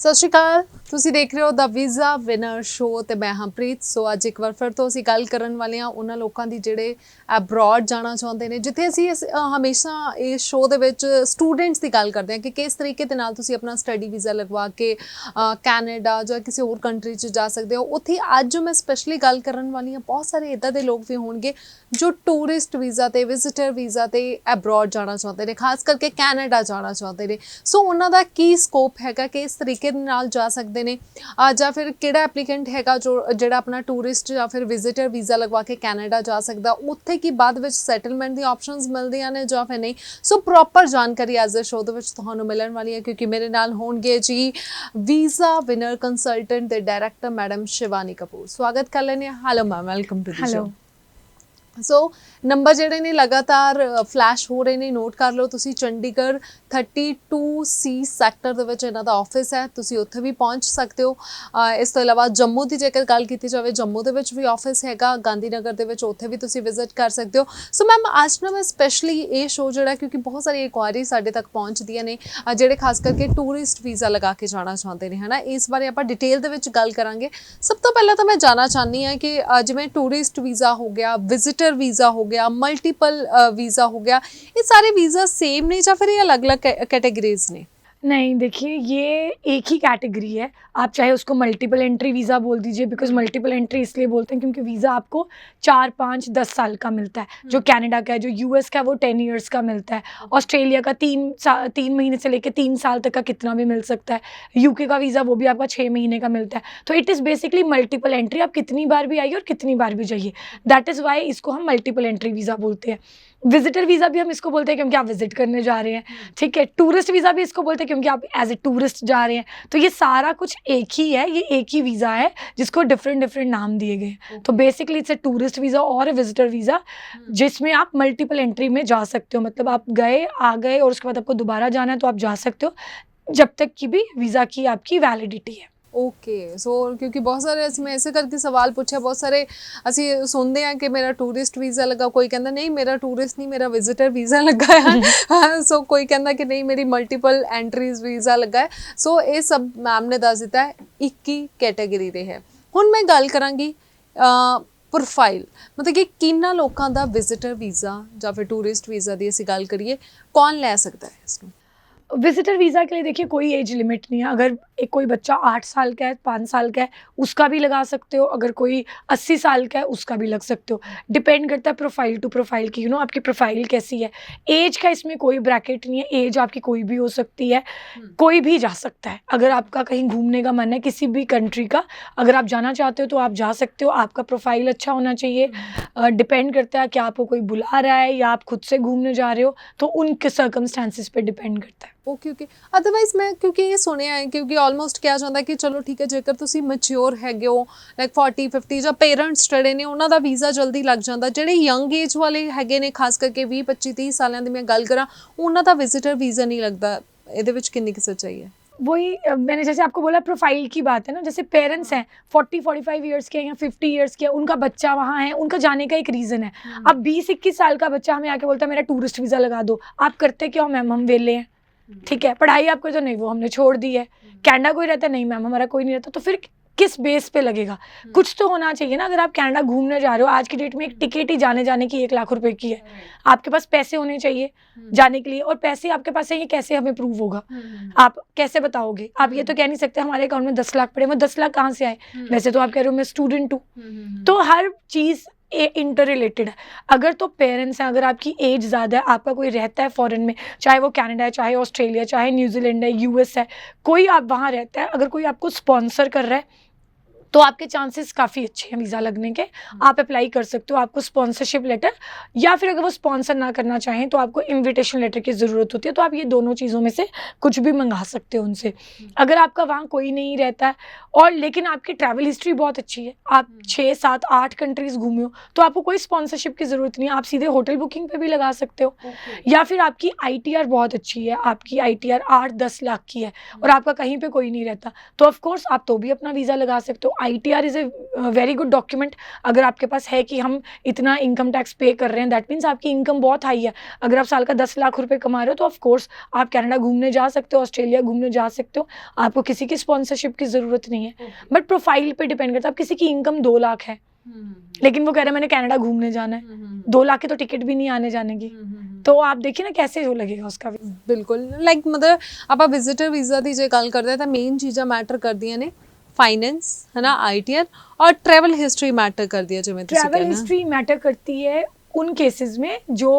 ਸਤਿ ਸ਼੍ਰੀ ਅਕਾਲ। ਤੁਸੀਂ ਦੇਖ ਰਹੇ ਹੋ ਦਾ ਵੀਜ਼ਾ ਵਿਨਰ ਸ਼ੋ ਤੇ ਮੈਂ ਹਰਪ੍ਰੀਤ। ਸੋ ਅੱਜ ਇੱਕ ਵਾਰ ਫਿਰ ਤੋਂ ਅਸੀਂ ਗੱਲ ਕਰਨ ਵਾਲੇ ਹਾਂ ਉਹਨਾਂ ਲੋਕਾਂ ਦੀ ਜਿਹੜੇ ਅਬਰੋਡ ਜਾਣਾ ਚਾਹੁੰਦੇ ਨੇ, ਜਿੱਥੇ ਅਸੀਂ ਹਮੇਸ਼ਾ ਇਸ ਸ਼ੋ ਦੇ ਵਿੱਚ ਸਟੂਡੈਂਟਸ ਦੀ ਗੱਲ ਕਰਦੇ ਹਾਂ ਕਿ ਕਿਸ ਤਰੀਕੇ ਦੇ ਨਾਲ ਤੁਸੀਂ ਆਪਣਾ ਸਟੱਡੀ ਵੀਜ਼ਾ ਲਗਵਾ ਕੇ ਕੈਨੇਡਾ ਜਾਂ ਕਿਸੇ ਹੋਰ ਕੰਟਰੀ 'ਚ ਜਾ ਸਕਦੇ ਹੋ। ਉੱਥੇ ਅੱਜ ਮੈਂ ਸਪੈਸ਼ਲੀ ਗੱਲ ਕਰਨ ਵਾਲੀ ਹਾਂ, ਬਹੁਤ ਸਾਰੇ ਇੱਦਾਂ ਦੇ ਲੋਕ ਵੀ ਹੋਣਗੇ ਜੋ ਟੂਰਿਸਟ ਵੀਜ਼ਾ ਤੇ ਵਿਜ਼ਿਟਰ ਵੀਜ਼ਾ ਤੇ ਅਬਰੋਡ ਜਾਣਾ ਚਾਹੁੰਦੇ ਨੇ, ਖਾਸ ਕਰਕੇ ਕੈਨੇਡਾ ਜਾਣਾ ਚਾਹੁੰਦੇ ਨੇ। ਸੋ ਉਹਨਾਂ ਦਾ ਕੀ ਸਕੋਪ ਹੈਗਾ, ਕਿਸ ਤਰੀਕੇ ਨਾਲ ਜਾ ਸਕਦੇ ਨੇ, ਜਾਂ ਫਿਰ ਕਿਹੜਾ ਐਪਲੀਕੈਂਟ ਹੈਗਾ ਜਿਹੜਾ ਆਪਣਾ ਟੂਰਿਸਟ ਜਾਂ ਫਿਰ ਵਿਜ਼ਿਟਰ ਵੀਜ਼ਾ ਲਗਵਾ ਕੇ ਕੈਨੇਡਾ ਜਾ ਸਕਦਾ, ਉੱਥੇ ਕੀ ਬਾਅਦ ਵਿੱਚ ਸੈਟਲਮੈਂਟ ਦੀ ਆਪਸ਼ਨਸ ਮਿਲਦੀਆਂ ਨੇ ਜਾਂ ਫਿਰ ਨਹੀਂ। ਸੋ ਪ੍ਰੋਪਰ ਜਾਣਕਾਰੀ ਅੱਜ ਦੇ ਸ਼ੋਅ ਦੇ ਵਿੱਚ ਤੁਹਾਨੂੰ ਮਿਲਣ ਵਾਲੀ ਹੈ, ਕਿਉਂਕਿ ਮੇਰੇ ਨਾਲ ਹੋਣਗੇ ਜੀ ਵੀਜ਼ਾ ਵਿਨਰ ਕੰਸਲਟੈਂਟ ਦੇ ਡਾਇਰੈਕਟਰ ਮੈਡਮ ਸ਼ਿਵਾਨੀ ਕਪੂਰ। ਸਵਾਗਤ ਕਰ ਲੈਂਦੇ ਹਾਂ। Hello ma'am, welcome to the show. So number ਜਿਹੜੇ ਨੇ ਲਗਾਤਾਰ ਫਲੈਸ਼ ਹੋ ਰਹੇ ਨੇ, ਨੋਟ ਕਰ ਲਓ ਤੁਸੀਂ। ਚੰਡੀਗੜ੍ਹ 32C ਸੈਕਟਰ ਦੇ ਵਿੱਚ ਇਹਨਾਂ ਦਾ ਆਫਿਸ ਹੈ, ਤੁਸੀਂ ਉੱਥੇ ਵੀ ਪਹੁੰਚ ਸਕਦੇ ਹੋ। ਇਸ ਤੋਂ ਇਲਾਵਾ ਜੰਮੂ ਦੀ ਜੇਕਰ ਗੱਲ ਕੀਤੀ ਜਾਵੇ, ਜੰਮੂ ਦੇ ਵਿੱਚ ਵੀ ਆਫਿਸ ਹੈਗਾ, ਗਾਂਧੀ ਨਗਰ ਦੇ ਵਿੱਚ, ਉੱਥੇ ਵੀ ਤੁਸੀਂ ਵਿਜ਼ਿਟ ਕਰ ਸਕਦੇ ਹੋ। ਸੋ ਮੈਮ ਅੱਜ ਨਾ ਮੈਂ ਸਪੈਸ਼ਲੀ ਇਹ ਸ਼ੋਅ ਜਿਹੜਾ, ਕਿਉਂਕਿ ਬਹੁਤ ਸਾਰੀ ਇਨਕੁਆਇਰੀ ਸਾਡੇ ਤੱਕ ਪਹੁੰਚਦੀਆਂ ਨੇ ਜਿਹੜੇ ਖਾਸ ਕਰਕੇ ਟੂਰਿਸਟ ਵੀਜ਼ਾ ਲਗਾ ਕੇ ਜਾਣਾ ਚਾਹੁੰਦੇ ਨੇ, ਹੈ ਨਾ। ਇਸ ਬਾਰੇ ਆਪਾਂ ਡਿਟੇਲ ਦੇ ਵਿੱਚ ਗੱਲ ਕਰਾਂਗੇ। ਸਭ ਤੋਂ ਪਹਿਲਾਂ ਤਾਂ ਮੈਂ ਜਾਣਨਾ ਚਾਹੁੰਦੀ ਹਾਂ ਕਿ ਜਿਵੇਂ ਟੂਰਿਸਟ ਵੀਜ਼ਾ ਹੋ ਗਿਆ, ਵਿਜ਼ਿਟਰ ਵੀਜ਼ਾ ਹੋ ਗਿਆ, मल्टीपल वीज़ा हो गया, ये सारे वीज़ा सेम नहीं या फिर ये अलग अलग कैटेगरीज ने? नहीं, देखिए ये एक ही कैटेगरी है। आप चाहे उसको मल्टीपल एंट्री वीज़ा बोल दीजिए, बिकॉज मल्टीपल एंट्री इसलिए बोलते हैं क्योंकि वीज़ा आपको 4, 5, 10 साल का मिलता है। जो कनाडा का है, जो यूएस का है वो 10 ईयर्स का मिलता है। ऑस्ट्रेलिया का 3 महीने से लेकर 3 साल तक का कितना भी मिल सकता है। यूके का वीज़ा वो भी आपका 6 महीने का मिलता है। तो it is basically multiple entry. आप कितनी बार भी आइए और कितनी बार भी जाइए, दैट इज़ वाई इसको हम मल्टीपल एंट्री वीज़ा बोलते हैं। विजिटर वीज़ा भी हम इसको बोलते हैं क्योंकि आप विजिट करने जा रहे हैं, ठीक है। टूरिस्ट वीज़ा भी इसको बोलते हैं क्योंकि आप एज ए टूरिस्ट जा रहे हैं। तो ये सारा कुछ एक ही है, ये एक ही वीज़ा है जिसको डिफरेंट नाम दिए गए हैं। तो basically it's a tourist visa और ए विजिटर वीज़ा, जिसमें आप मल्टीपल एंट्री में जा सकते हो। मतलब आप गए, आ गए और उसके बाद आपको दोबारा जाना है तो आप जा सकते हो जब तक की भी वीज़ा की आपकी वैलिडिटी है। ओके। सो क्योंकि बहुत सारे मैं ऐसे करके सवाल पूछे, बहुत सारे असी सुनते हैं कि मेरा टूरिस्ट वीज़ा लगा, कोई कहता नहीं मेरा टूरिस्ट नहीं, मेरा विजिटर वीज़ा लगा है। सो कोई कहता कि नहीं मेरी मल्टीपल एंट्रीज वीज़ा लगा है। सो ये सब मैम ने दस दिता है, एक ही कैटेगरी दे है। हुण मैं गल करांगी प्रोफाइल, मतलब कि किन्ना लोगों का विजिटर वीज़ा या फिर टूरिस्ट वीज़ा की असीं गल करिए, कौन लै सकता है इसनूं? विजिटर वीज़ा के लिए देखिए कोई एज लिमिट नहीं है। अगर एक कोई बच्चा 8 साल का है, 5 साल का है, उसका भी लगा सकते हो। अगर कोई 80 साल का है, उसका भी लग सकते हो। डिपेंड करता है प्रोफाइल टू प्रोफाइल की, आपकी प्रोफाइल कैसी है। एज का इसमें कोई ब्रैकेट नहीं है, एज आपकी कोई भी हो सकती है, कोई भी जा सकता है। अगर आपका कहीं घूमने का मन है किसी भी कंट्री का, अगर आप जाना चाहते हो तो आप जा सकते हो। आपका प्रोफाइल अच्छा होना चाहिए। डिपेंड करता है कि आपको कोई बुला रहा है या आप खुद से घूमने जा रहे हो, तो उनके सर्कमस्टांसिस पे डिपेंड करता है। Okay okay. अदरवाइज मैं क्योंकि ये सुनिया है, क्योंकि ऑलमोस्ट क्या चाहता है कि चलो ठीक है जेकर तुसी मैच्योर हैगे हो, लाइक 40 50 ਜਾਂ ਪੇਰੈਂਟਸ ਜਿਹੜੇ ਨੇ ਉਹਨਾਂ ਦਾ ਵੀਜ਼ਾ ਜਲਦੀ ਲੱਗ ਜਾਂਦਾ। ਜਿਹੜੇ ਯੰਗ ਏਜ ਵਾਲੇ ਹੈਗੇ ਨੇ, ਖਾਸ ਕਰਕੇ 20 25 30 ਸਾਲਾਂ ਦੀ ਮੈਂ ਗੱਲ ਕਰਾਂ, ਉਹਨਾਂ ਦਾ ਵਿਜ਼ਿਟਰ ਵੀਜ਼ਾ ਨਹੀਂ ਲੱਗਦਾ। ਇਹਦੇ ਵਿੱਚ ਕਿੰਨੀ ਕੁ ਸੱਚਾਈ है? वही मैंने जैसे आपको बोला प्रोफाइल की बात है ना। जैसे पेरेंट्स हैं 40-45 ईयर्स के या 50 ईयर्स के, उनका बच्चा वहाँ है, उनका जाने का एक रीज़न है। अब 20-21 साल का बच्चा हमें आके बोलता है मेरा टूरिस्ट वीज़ा लगा दो, आप करते क्यों मैम? हम वेले हैं, ठीक है। पढ़ाई आप करते हो? नहीं, वो हमने छोड़ दी है। कनाडा कोई रहता है? नहीं मैम, हमारा कोई नहीं रहता। तो फिर किस बेस पे लगेगा? कुछ तो होना चाहिए ना। अगर आप कनाडा घूमने जा रहे हो, आज की डेट में एक टिकट ही जाने की 1 लाख रुपए की है। आपके पास पैसे होने चाहिए जाने के लिए, और पैसे आपके पास है, ये कैसे हमें प्रूव होगा? आप कैसे बताओगे? आप ये तो कह नहीं सकते हमारे अकाउंट में 10 लाख पड़े। वो 10 लाख कहाँ से आए? वैसे तो आप कह रहे हो मैं स्टूडेंट हूँ। तो हर चीज़ इंटर रिलेटेड है। अगर तो पेरेंट्स हैं, अगर आपकी एज ज़्यादा है, आपका कोई रहता है फॉरेन में, चाहे वो कनाडा है, चाहे ऑस्ट्रेलिया, चाहे न्यूजीलैंड है, यूएस है, कोई आप वहाँ रहता है, अगर कोई आपको स्पॉन्सर कर रहा है तो आपके चांसेस काफ़ी अच्छे हैं वीज़ा लगने के। आप अप्लाई कर सकते हो। आपको स्पॉन्सरशिप लेटर, या फिर अगर वो स्पॉन्सर ना करना चाहें तो आपको इनविटेशन लेटर की ज़रूरत होती है। तो आप ये दोनों चीज़ों में से कुछ भी मंगा सकते हो उनसे। अगर आपका वहाँ कोई नहीं रहता है और लेकिन आपकी ट्रैवल हिस्ट्री बहुत अच्छी है, आप 6, 7, 8 कंट्रीज़ घूमे हो, तो आपको कोई स्पॉन्सरशिप की ज़रूरत नहीं है। आप सीधे होटल बुकिंग पर भी लगा सकते हो। या फिर आपकी ITR बहुत अच्छी है, आपकी ITR 8-10 लाख की है और आपका कहीं पर कोई नहीं रहता, तो ऑफकोर्स आप तो भी अपना वीज़ा लगा सकते हो। ITR is a very good document. अगर आपके पास है कि हम इतना इनकम टैक्स पे कर रहे हैं, दैट मीन्स आपकी इनकम बहुत हाई है। अगर आप साल का 10 लाख रुपए कमा रहे हो तो ऑफ कोर्स आप कनाडा घूमने जा सकते हो, ऑस्ट्रेलिया घूमने जा सकते हो, आपको किसी की स्पॉन्सरशिप की ज़रूरत नहीं है। बट प्रोफाइल पे डिपेंड करता है। अब किसी की इनकम 2 लाख है लेकिन वो कह रहा है मैंने कनाडा घूमने जाना है, 2 लाख की तो टिकट भी नहीं आने जाने की, तो आप देखिए ना कैसे हो लगेगा उसका भी। ਬਿਲਕੁਲ ਲਾਈਕ ਮਤਲਬ ਆਪਾਂ ਵਿਜ਼ਿਟਰ ਵੀਜ਼ਾ ਦੀ ਜੇ ਗੱਲ ਕਰਦੇ ਹਾਂ ਤਾਂ ਮੇਨ ਚੀਜ਼ਾਂ ਮੈਟਰ ਕਰਦੀਆਂ ਨੇ फाइनेंस है ना ITR और ट्रैवल हिस्ट्री मैटर करती है जिवें तुसीं ट्रैवल कहना हिस्ट्री मैटर करती है उन केसेस में जो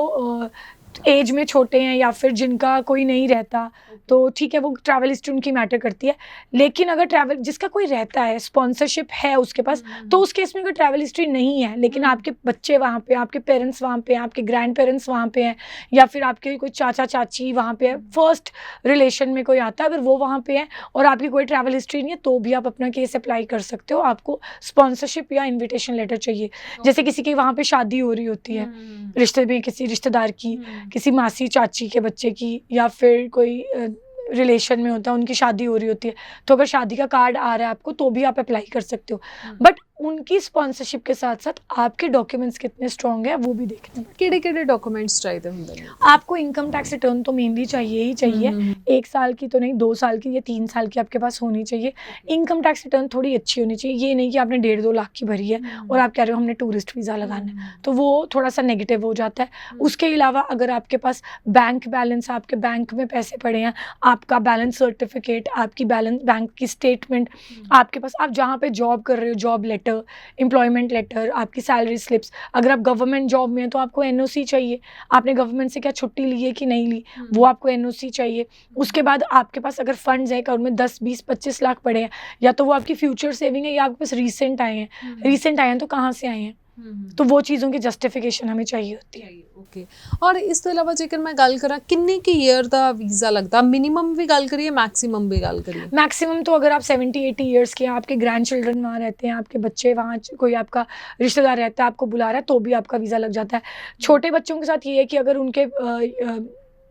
एज में छोटे हैं या फिर जिनका कोई नहीं रहता, तो ठीक है वो ट्रैवल हिस्ट्री उनकी मैटर करती है। लेकिन अगर ट्रैवल जिसका कोई रहता है, स्पॉन्सरशिप है उसके पास, तो उस केस में अगर ट्रैवल हिस्ट्री नहीं है लेकिन आपके बच्चे वहाँ पे, आपके पेरेंट्स वहाँ पे, आपके ग्रैंड पेरेंट्स वहाँ पे हैं, या फिर आपके कोई चाचा चाची वहाँ पे है, फर्स्ट रिलेशन में कोई आता है, अगर वो वहाँ पे है और आपकी कोई ट्रैवल हिस्ट्री नहीं है तो भी आप अपना केस अप्लाई कर सकते हो। आपको स्पॉन्सरशिप या इन्विटेशन लेटर चाहिए। जैसे किसी की वहाँ पे शादी हो रही होती है रिश्ते में, किसी रिश्तेदार की, किसी मासी चाची के बच्चे की, या फिर कोई रिलेशन में होता है उनकी शादी हो रही होती है, तो अगर शादी का कार्ड आ रहा है आपको तो भी आप अप्लाई कर सकते हो। बट उनकी स्पॉन्सरशिप के साथ साथ आपके डॉक्यूमेंट्स कितने स्ट्रॉन्ग है वो भी देखने में। ਕਿਹੜੇ डॉक्यूमेंट्स चाहिए ਹੁੰਦੇ ਨੇ? आपको इनकम टैक्स रिटर्न तो मेनली चाहिए ही चाहिए। 1 साल की तो नहीं, 2 साल की या 3 साल की आपके पास होनी चाहिए। इनकम टैक्स रिटर्न थोड़ी अच्छी होनी चाहिए, ये नहीं कि आपने 1.5-2 लाख की भरी है और आप कह रहे हो हमने टूरिस्ट वीज़ा लगाना है, तो वो थोड़ा सा नेगेटिव हो जाता है। उसके अलावा अगर आपके पास बैंक बैलेंस, आपके बैंक में पैसे पड़े हैं, आपका बैलेंस सर्टिफिकेट, आपकी बैलेंस बैंक की स्टेटमेंट आपके पास, आप जहाँ पे जॉब कर रहे हो जॉब लेटर, एम्प्लॉयमेंट लेटर, आपकी सैलरी स्लिप्स, अगर आप गवर्नमेंट जॉब में हैं तो आपको NOC चाहिए, आपने गवर्नमेंट से क्या छुट्टी ली है कि नहीं ली, वो आपको NOC चाहिए। उसके बाद आपके पास अगर फंड्स है अकाउंट में 10, 20, 25 लाख पड़े हैं, या तो वो आपकी फ्यूचर सेविंग है या आपके पास रीसेंट आए हैं तो कहाँ से आए हैं, तो वो चीज़ों की जस्टिफिकेशन हमें चाहिए होती है। ओके, और इस तो इलावा जेकर मैं गल करा किन्ने की ईयर का वीज़ा लगता, मिनिमम भी गल करिए मैक्सिमम भी गल करिए? मैक्सिमम तो अगर आप 70-80 ईयर्स के हैं, आपके ग्रैंड चिल्ड्रन वहाँ रहते हैं, आपके बच्चे वहाँ, कोई आपका रिश्तेदार रहता है आपको बुला रहा है, तो भी आपका वीज़ा लग जाता है। छोटे बच्चों के साथ ये है कि अगर उनके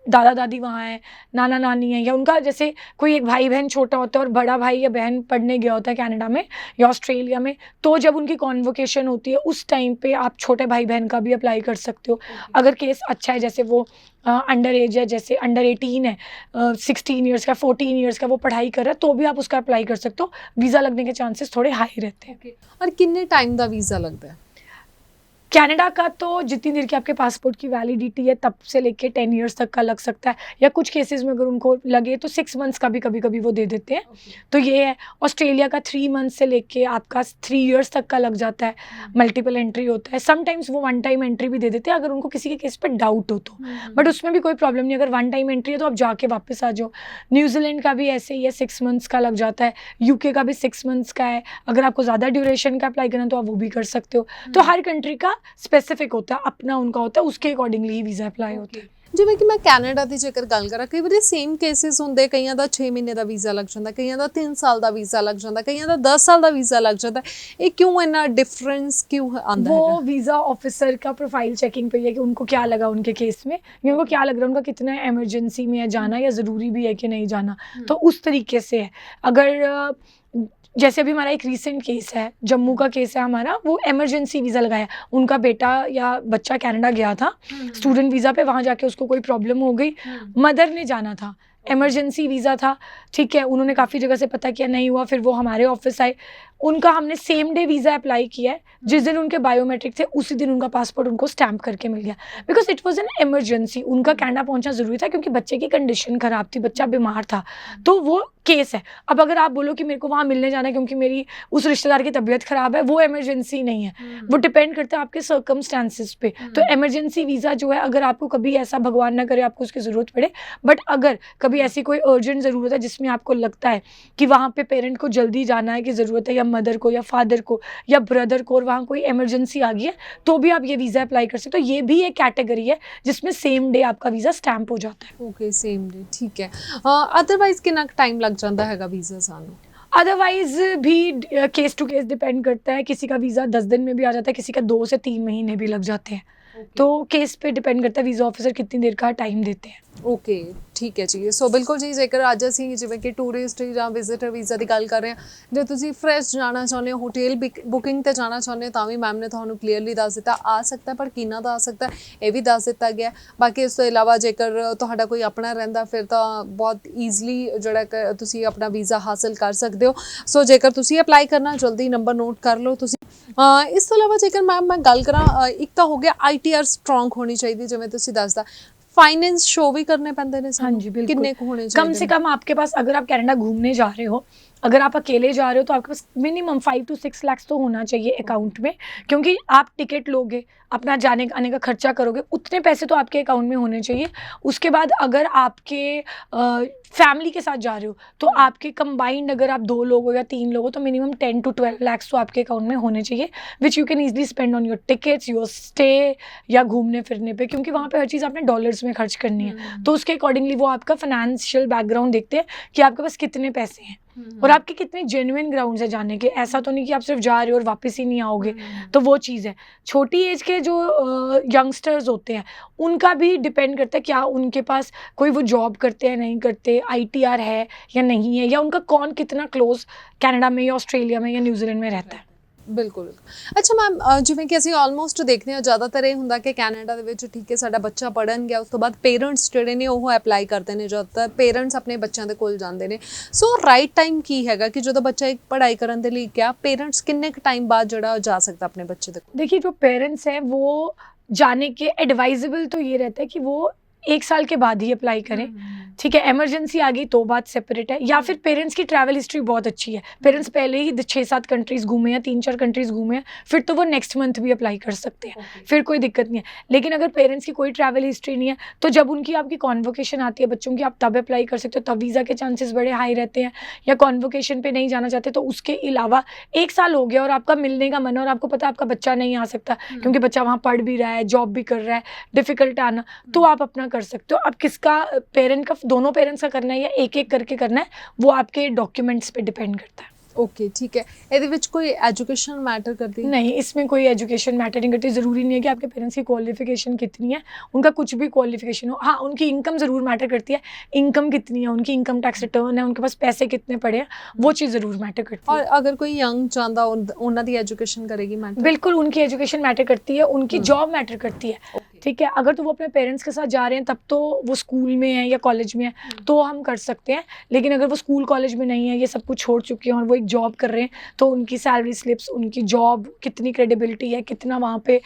दादा दादी वहाँ हैं, नाना नानी है, या उनका जैसे कोई एक भाई बहन छोटा होता है और बड़ा भाई या बहन पढ़ने गया होता है कनाडा में या ऑस्ट्रेलिया में, तो जब उनकी कॉन्वोकेशन होती है उस टाइम पे आप छोटे भाई बहन का भी अप्लाई कर सकते हो। अगर केस अच्छा है, जैसे वो अंडर एज है, जैसे अंडर 18 है, 16 ईयर्स का, 14 ईयर्स का, वो पढ़ाई कर रहा है, तो भी आप उसका अप्लाई कर सकते हो। वीज़ा लगने के चांसेस थोड़े हाई रहते हैं। और कितने टाइम का वीज़ा लगता है? कनाडा का तो जितनी देर की आपके पासपोर्ट की वैलिडिटी है तब से लेके 10 ईयर्स तक का लग सकता है, या कुछ केसेस में अगर उनको लगे तो 6 मंथ्स का भी कभी वो दे देते हैं। तो ये है। ऑस्ट्रेलिया का 3 मंथ्स से लेके आपका 3 ईयर्स तक का लग जाता है। मल्टीपल एंट्री होता है, समटाइम्स वो 1 टाइम एंट्री भी दे देते हैं अगर उनको किसी के केस पर डाउट हो तो, बट उसमें भी कोई प्रॉब्लम नहीं। अगर 1 टाइम एंट्री है तो आप जाके वापस आ जाओ। न्यूजीलैंड का भी ऐसे ही है, 6 मंथ्स का लग जाता है। UK का भी 6 मंथ्स का है। अगर आपको ज़्यादा ड्यूरेशन का अप्लाई करना तो आप वो भी कर सकते हो। तो हर कंट्री का स्पेसिफिक होता है, अपना उनका होता है, उसके अकॉर्डिंगली ही वीज़ा अप्लाई होता है। ਜਿਵੇਂ ਕਿ ਮੈਂ ਕੈਨੇਡਾ ਦੀ ਜੇਕਰ ਗੱਲ ਕਰਾਂ, ਕਈ ਵਾਰੀ ਸੇਮ ਕੇਸਿਸ ਹੁੰਦੇ, ਕਈਆਂ ਦਾ 6 ਮਹੀਨੇ ਦਾ ਵੀਜ਼ਾ ਲੱਗ ਜਾਂਦਾ, ਕਈਆਂ ਦਾ 3 ਸਾਲ ਦਾ ਵੀਜ਼ਾ ਲੱਗ ਜਾਂਦਾ, ਕਈਆਂ ਦਾ 10 ਸਾਲ ਦਾ ਵੀਜ਼ਾ ਲੱਗ ਜਾਂਦਾ। ਇਹ क्यों ਇੰਨਾ डिफरेंस क्यों आंदा है? वो वीज़ा ऑफिसर का प्रोफाइल चेकिंग पे है कि उनको क्या लगा उनके केस में, या उनको क्या लग रहा है, उनका कितना इमरजेंसी में है जाना या ज़रूरी भी है कि नहीं जाना, तो उस तरीके से है। अगर जैसे अभी हमारा एक रीसेंट केस है, जम्मू का केस है हमारा, वो इमरजेंसी वीज़ा लगाया, उनका बेटा या बच्चा कनाडा गया था स्टूडेंट वीज़ा पे, वहाँ जाके उसको कोई प्रॉब्लम हो गई, मदर ने जाना था, इमरजेंसी वीज़ा था, ठीक है, उन्होंने काफ़ी जगह से पता किया, नहीं हुआ, फिर वो हमारे ऑफिस आए, उनका हमने सेम डे वीज़ा अप्लाई किया है, जिस दिन उनके बायोमेट्रिक थे उसी दिन उनका पासपोर्ट उनको स्टैम्प करके मिल गया, because it was an emergency. उनका कनाडा पहुंचना ज़रूरी था क्योंकि बच्चे की कंडीशन ख़राब थी, बच्चा बीमार था, तो वो केस है। अब अगर आप बोलो कि मेरे को वहाँ मिलने जाना है क्योंकि मेरी उस रिश्तेदार की तबीयत ख़राब है, वो इमरजेंसी नहीं है, वो डिपेंड करता है आपके सर्कमस्टांसिस पे। तो इमरजेंसी वीज़ा जो है, अगर आपको कभी ऐसा, भगवान ना करे आपको उसकी ज़रूरत पड़े, बट अगर कभी ऐसी कोई अर्जेंट ज़रूरत है जिसमें आपको लगता है कि वहाँ पे पेरेंट को जल्दी जाना है, कि ज़रूरत है, या मदर को या फादर को या ब्रदर को, और वहाँ कोई इमरजेंसी आ गई है, तो भी आप ये वीज़ा अप्लाई कर सकते हो। ये भी एक कैटेगरी है जिसमें सेम डे आपका वीज़ा स्टैम्प हो जाता है। ओके, सेम डे, ठीक है। अदरवाइज कितना टाइम लग जाता है वीज़ा सानू? अदरवाइज भी केस टू केस डिपेंड करता है, किसी का वीज़ा 10 दिन में भी आ जाता है, किसी का 2 से 3 महीने भी लग जाते हैं। तो केस पे डिपेंड करता है वीज़ा ऑफिसर कितनी देर का टाइम देते हैं। ओके, ਠੀਕ ਹੈ ਜੀ। ਸੋ ਬਿਲਕੁਲ ਜੀ, ਜੇਕਰ ਅੱਜ ਅਸੀਂ ਜਿਵੇਂ ਕਿ ਟੂਰਿਸਟ ਜਾਂ ਵਿਜ਼ਿਟਰ ਵੀਜ਼ਾ ਦੀ ਗੱਲ ਕਰ ਰਹੇ ਹਾਂ, ਜੇ ਤੁਸੀਂ ਫਰੈਸ਼ ਜਾਣਾ ਚਾਹੁੰਦੇ ਹੋ, ਹੋਟਲ ਬੁਕਿੰਗ ਤੇ ਜਾਣਾ ਚਾਹੁੰਦੇ ਹੋ, ਤਾਂ ਵੀ ਮੈਮ ਨੇ ਤੁਹਾਨੂੰ ਕਲੀਅਰਲੀ ਦੱਸ ਦਿੱਤਾ ਆ ਸਕਦਾ, ਪਰ ਕਿੰਨਾ ਦਾ ਆ ਸਕਦਾ ਇਹ ਵੀ ਦੱਸ ਦਿੱਤਾ ਗਿਆ। ਬਾਕੀ ਇਸ ਤੋਂ ਇਲਾਵਾ ਜੇਕਰ ਤੁਹਾਡਾ ਕੋਈ ਆਪਣਾ ਰਹਿੰਦਾ ਫਿਰ ਤਾਂ ਬਹੁਤ ਈਜ਼ਲੀ ਜਿਹੜਾ ਕਿ ਤੁਸੀਂ ਆਪਣਾ ਵੀਜ਼ਾ ਹਾਸਲ ਕਰ ਸਕਦੇ ਹੋ। ਸੋ ਜੇਕਰ ਤੁਸੀਂ ਅਪਲਾਈ ਕਰਨਾ, ਜਲਦੀ ਨੰਬਰ ਨੋਟ ਕਰ ਲਓ ਤੁਸੀਂ। ਇਸ ਤੋਂ ਇਲਾਵਾ ਜੇਕਰ ਮੈਮ ਮੈਂ ਗੱਲ ਕਰਾਂ, ਇੱਕ ਤਾਂ ਹੋ ਗਿਆ ITR ਸਟਰੋਂਗ ਹੋਣੀ ਚਾਹੀਦੀ, ਜਿਵੇਂ ਤੁਸੀਂ ਦੱਸਦਾ फाइनेंस शो भी करने पैंदे ने। हाँ जी बिल्कुल, कितने को होने कम से कम आपके पास, अगर आप कनाडा घूमने जा रहे हो, अगर आप अकेले जा रहे हो तो आपके पास मिनिमम 5 to 6 लाख तो होना चाहिए अकाउंट में, क्योंकि आप टिकट लोगे, अपना जाने आने का खर्चा करोगे, उतने पैसे तो आपके अकाउंट में होने चाहिए। उसके बाद अगर आपके फैमिली के साथ जा रहे हो तो आपके कंबाइंड, अगर आप 2 लोग हो या 3 लोग हो, तो मिनिमम 10 to 12 लाख तो आपके अकाउंट में होने चाहिए, which you can easily spend on your tickets, your stay या घूमने फिरने पे, क्योंकि वहाँ पे हर चीज़ आपने डॉलर्स में खर्च करनी है। तो उसके अकॉर्डिंगली वो आपका फाइनेंशियल बैकग्राउंड देखते हैं कि आपके पास कितने पैसे हैं और आपके कितने जेन्युइन ग्राउंड्स है जाने के। ऐसा तो नहीं कि आप सिर्फ जा रहे हो और वापस ही नहीं आओगे, तो वो चीज़ है। छोटी एज के जो यंगस्टर्स होते हैं उनका भी डिपेंड करता है क्या उनके पास कोई वो जॉब करते हैं नहीं करते, ITR है या नहीं है, या उनका कौन कितना क्लोज कनाडा में या ऑस्ट्रेलिया में या न्यूजीलैंड में रहता है। ਬਿਲਕੁਲ। ਅੱਛਾ ਮੈਮ, ਜਿਵੇਂ ਕਿ ਅਸੀਂ ਆਲਮੋਸਟ ਦੇਖਦੇ ਹਾਂ ਜ਼ਿਆਦਾਤਰ ਇਹ ਹੁੰਦਾ ਕਿ ਕੈਨੇਡਾ ਦੇ ਵਿੱਚ ਠੀਕ ਹੈ ਸਾਡਾ ਬੱਚਾ ਪੜ੍ਹਨ ਗਿਆ, ਉਸ ਤੋਂ ਬਾਅਦ ਪੇਰੈਂਟਸ ਜਿਹੜੇ ਨੇ ਉਹ ਅਪਲਾਈ ਕਰਦੇ ਨੇ, ਜ਼ਿਆਦਾਤਰ ਪੇਰੈਂਟਸ ਆਪਣੇ ਬੱਚਿਆਂ ਦੇ ਕੋਲ ਜਾਂਦੇ ਨੇ। ਸੋ ਰਾਈਟ ਟਾਈਮ ਕੀ ਹੈਗਾ ਕਿ ਜਦੋਂ ਬੱਚਾ ਇੱਕ ਪੜ੍ਹਾਈ ਕਰਨ ਦੇ ਲਈ ਗਿਆ, ਪੇਰੈਂਟਸ ਕਿੰਨੇ ਕੁ ਟਾਈਮ ਬਾਅਦ ਜਿਹੜਾ ਜਾ ਸਕਦਾ ਆਪਣੇ ਬੱਚੇ ਦੇ ਕੋਲ? देखिए, जो पेरेंट्स हैं वो जाने के एडवाइजेबल तो ये रहता है कि वो 1 साल के बाद ही अप्लाई करें। ठीक है, इमरजेंसी आ गई तो बात सेपरेट है, या फिर पेरेंट्स की ट्रैवल हिस्ट्री बहुत अच्छी है, पेरेंट्स पहले ही 6-7 कंट्रीज़ घूमे हैं, 3-4 कंट्रीज़ घूमे हैं, फिर तो वो नेक्स्ट मंथ भी अप्लाई कर सकते हैं, फिर कोई दिक्कत नहीं है। लेकिन अगर पेरेंट्स की कोई ट्रैवल हिस्ट्री नहीं है, तो जब उनकी आपकी कॉन्वोकेशन आती है बच्चों की, आप तब अप्लाई कर सकते हो, तब वीज़ा के चांसेस बड़े हाई रहते हैं। या कॉन्वोकेशन पे नहीं जाना चाहते तो उसके अलावा 1 साल हो गया और आपका मिलने का मन है और आपको पता है आपका बच्चा नहीं आ सकता क्योंकि बच्चा वहाँ पढ़ भी रहा है, जॉब भी कर रहा है, डिफ़िकल्ट आना, तो आप अपना कर सकते हो। अब किसका, पेरेंट का, दोनों पेरेंट्स का करना है या एक-एक करके करना है, वो आपके डॉक्यूमेंट्स पे डिपेंड करता है। ओके, ठीक है। ਇਹਦੇ ਵਿੱਚ ਕੋਈ एजुकेशन मैटर करती है? नहीं, इसमें कोई एजुकेशन मैटर नहीं करती। ज़रूरी नहीं है कि आपके पेरेंट्स की क्वालिफिकेशन कितनी है, उनका कुछ भी क्वालिफिकेशन हो। हाँ, उनकी इनकम ज़रूर मैटर करती है, इनकम कितनी है, उनकी इनकम टैक्स रिटर्न है, उनके पास पैसे कितने पड़े हैं, वो चीज़ ज़रूर मैटर करती है। और अगर कोई यंग चाहता उन्होंने दी एजुकेशन करेगी मैटर? बिल्कुल, उनकी एजुकेशन मैटर करती है, उनकी जॉब मैटर करती है। ठीक है, अगर तो वो अपने पेरेंट्स के साथ जा रहे हैं तब तो वो स्कूल में है या कॉलेज में है तो हम कर सकते हैं, लेकिन अगर वो स्कूल कॉलेज में नहीं है, ये सब कुछ छोड़ चुके हैं और वो एक जॉब कर रहे हैं, तो उनकी सैलरी स्लिप्स, उनकी जॉब कितनी क्रेडिबिलिटी है, कितना वहाँ पे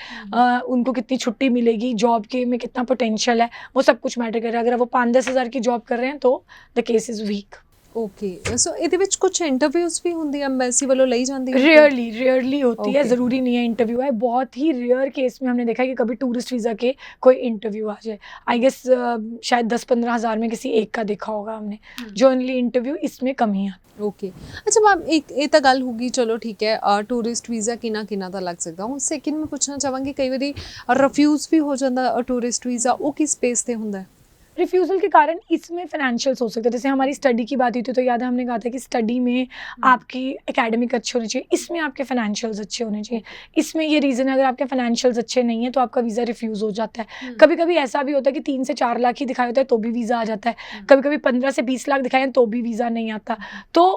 उनको कितनी छुट्टी मिलेगी, जॉब के में कितना पोटेंशियल है, वो सब कुछ मैटर कर रहा है। अगर वो 5-10 हज़ार की जॉब कर रहे हैं तो the case is weak. Okay, so ਇਹਦੇ ਵਿੱਚ ਕੁਝ ਇੰਟਰਵਿਊਜ਼ ਵੀ ਹੁੰਦੀ ਹੈ ਐਮਬੈਸੀ ਵੱਲੋਂ ਲਈ ਜਾਂਦੀ है? रेयरली होती है, Okay. ज़रूरी नहीं है इंटरव्यू है। बहुत ही रेयर केस में हमने देखा है कि कभी टूरिस्ट वीज़ा के कोई इंटरव्यू आ जाए। आई गेस शायद 10-15 हज़ार में किसी एक का देखा होगा हमने। जनरली इंटरव्यू इसमें कम ही है। ਓਕੇ। ਅੱਛਾ ਮੈਮ, ਇੱਕ ਇਹ ਤਾਂ ਗੱਲ ਹੋਗੀ, ਚਲੋ ਠੀਕ ਹੈ, ਟੂਰਿਸਟ ਵੀਜ਼ਾ ਕਿੰਨਾ ਦਾ ਲੱਗ ਸਕਦਾ। ਹੁਣ ਸੈਕਿੰਡ ਮੈਂ ਪੁੱਛਣਾ ਚਾਹਾਂਗੀ, ਕਈ ਵਾਰੀ ਰਿਫਿਊਜ਼ ਵੀ ਹੋ ਜਾਂਦਾ ਟੂਰਿਸਟ ਵੀਜ਼ਾ, ਉਹ ਕਿਸ बेस ਤੇ ਹੁੰਦਾ ਹੈ? रिफ्यूज़ल के कारण इसमें फाइनेंशियल्स हो सकते हैं। जैसे हमारी स्टडी की बात हुई थी तो याद है हमने कहा था कि स्टडी में आपकी एकेडमिक अच्छे होने चाहिए, इसमें आपके फाइनेंशियल्स अच्छे होने चाहिए। इसमें ये रीज़न है, अगर आपके फाइनेंशियल्स अच्छे नहीं है तो आपका वीज़ा रिफ्यूज़ हो जाता है। कभी कभी ऐसा भी होता है कि 3 से 4 लाख ही दिखाया होता है तो भी वीज़ा आ जाता है, कभी कभी 15 से 20 लाख दिखाए हैं तो भी वीज़ा नहीं आता। तो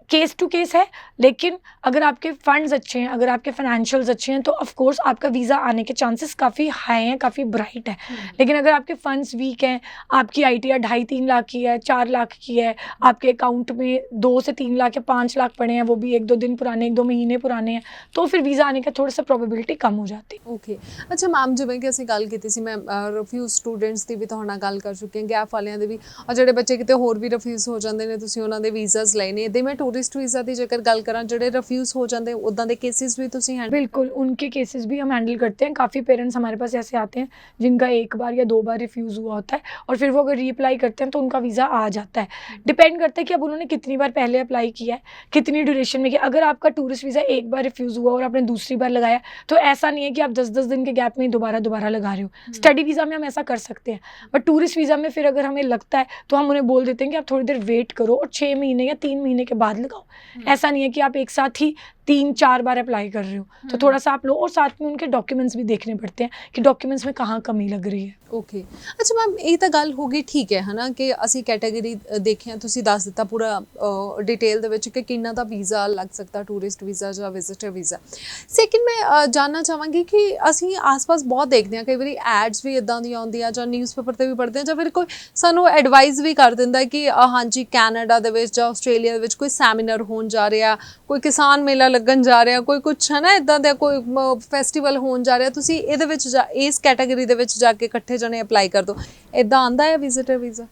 केस टू केस है, लेकिन अगर आपके फंड्स अच्छे हैं, अगर आपके फाइनेंशियल्स अच्छे हैं तो ऑफ कोर्स आपका वीज़ा आने के चांसेस काफ़ी हाई हैं, काफ़ी ब्राइट है। लेकिन अगर आपके फंड्स वीक हैं, आपकी ITR 2.5-3 लाख की है, 4 लाख की है, आपके अकाउंट में 2 से 3 लाख या 5 लाख पड़े हैं, वो भी 1-2 दिन पुराने, 1-2 महीने पुराने हैं, तो फिर वीज़ा आने का थोड़ा सा प्रोबेबिलिटी कम हो जाती है। ਓਕੇ। ਅੱਛਾ ਮੈਮ, ਜਿਵੇਂ ਕਿ ਅਸੀਂ ਗੱਲ ਕੀਤੀ ਸੀ, ਮੈਂ ਰਿਫਿਊਜ਼ ਸਟੂਡੈਂਟਸ ਦੀ ਵੀ ਤੁਹਾਡੇ ਨਾਲ ਗੱਲ ਕਰ ਚੁੱਕੀ ਹਾਂ, ਗੈਪ ਵਾਲਿਆਂ ਦੇ ਵੀ, ਔਰ ਜਿਹੜੇ ਬੱਚੇ ਕਿਤੇ ਹੋਰ ਵੀ ਰਿਫਿਊਜ਼ ਹੋ ਜਾਂਦੇ ਨੇ, ਤੁਸੀਂ ਉਹਨਾਂ ਦੇ ਵੀਜ਼ਾਸ ਲਏ ਨੇ। ਇੱਦਾਂ ਮੈਂ ਟੂਰਿਸਟ ਵੀਜ਼ਾ ਦੀ ਜੇਕਰ ਗੱਲ ਕਰਾਂ, ਜਿਹੜੇ ਰਿਫਿਊਜ਼ ਹੋ ਜਾਂਦੇ ਉੱਦਾਂ ਦੇ केसेस भी तुसी हैंडल? बिल्कुल, उनके केसेस भी हम हैंडल करते हैं। काफ़ी पेरेंट्स हमारे पास ऐसे आते हैं जिनका 1 बार या 2 बार रिफ्यूज़ हुआ होता है और फिर वो अगर रीअप्लाई करते हैं तो उनका वीज़ा आ जाता है। डिपेंड करता है कि अब उन्होंने कितनी बार पहले अप्लाई किया है, कितनी ड्यूरेशन में किया। अगर आपका टूरिस्ट वीज़ा 1 बार रिफ्यूज़ हुआ और आपने दूसरी बार लगाया तो ऐसा नहीं है कि आप 10-10 दिन के गैप में ही दोबारा लगा रहे हो। स्टडी वीज़ा में हम ऐसा कर सकते हैं, बट टूरिस्ट वीज़ा में फिर अगर हमें लगता है तो हम उन्हें बोल देते हैं कि आप थोड़ी देर वेट करो और 6 महीने या 3 महीने के बाद लगाओ। ऐसा नहीं है कि आप एक साथ ही 3-4 बार अप्लाई कर रहे हो, तो थोड़ा सा आप लो, और साथ में उनके डॉक्यूमेंट्स भी देखने पड़ते हैं कि डॉक्यूमेंट्स में कहाँ कमी लग रही है। ਓਕੇ ਅੱਛਾ ਮੈਮ ਇਹ ਤਾਂ ਗੱਲ ਹੋ ਗਈ ਠੀਕ ਹੈ ਹਨਾ ਕਿ ਅਸੀਂ ਕੈਟਾਗਰੀ ਦੇਖਿਆ ਤੁਸੀਂ ਦੱਸ ਦਿੱਤਾ ਪੂਰਾ ਡਿਟੇਲ ਦੇ ਵਿੱਚ ਕਿ ਕਿੰਨਾ ਦਾ ਵੀਜ਼ਾ ਲੱਗ ਸਕਦਾ ਟੂਰਿਸਟ ਵੀਜ਼ਾ ਜਾਂ ਵਿਜ਼ਿਟਰ ਵੀਜ਼ਾ। ਸੈਕਿੰਡ ਮੈਂ ਜਾਣਨਾ ਚਾਹਾਂਗੀ ਕਿ ਅਸੀਂ ਆਸ-ਪਾਸ ਬਹੁਤ ਦੇਖਦੇ ਹਾਂ ਕਈ ਵਾਰੀ ਐਡਸ ਵੀ ਇਦਾਂ ਦੀਆਂ ਆਉਂਦੀਆਂ ਜਾਂ ਨਿਊਜ਼ਪੇਪਰ ਤੇ ਵੀ ਪੜ੍ਹਦੇ ਹਾਂ ਜਾਂ ਫਿਰ ਕੋਈ ਸਾਨੂੰ ਐਡਵਾਈਸ ਵੀ ਕਰ ਦਿੰਦਾ ਕਿ ਹਾਂਜੀ ਕੈਨੇਡਾ ਦੇ ਵਿੱਚ ਜਾਂ ਆਸਟ੍ਰੇਲੀਆ ਦੇ ਵਿੱਚ ਕੋਈ ਸੈਮੀਨਾਰ ਹੋਣ ਜਾ ਰਿਹਾ, ਕੋਈ ਕਿਸਾਨ ਮੇਲਾ ਲੱਗਣ ਜਾ ਰਿਹਾ, ਕੋਈ ਕੁਛ ਹੈ ਨਾ ਇਦਾਂ ਦਾ ਕੋਈ ਫੈਸਟੀਵਲ ਹੋਣ ਜਾ ਰਿਹਾ, ਤੁਸੀਂ ਇਹਦੇ ਵਿੱਚ ਇਸ ਕੈਟਾਗਰੀ ਦੇ ਵਿੱਚ ਜਾ ਕੇ ਇਕੱਠੇ जने अप्लाई कर दो, इदा आंदा है विजिटर वीज़ा?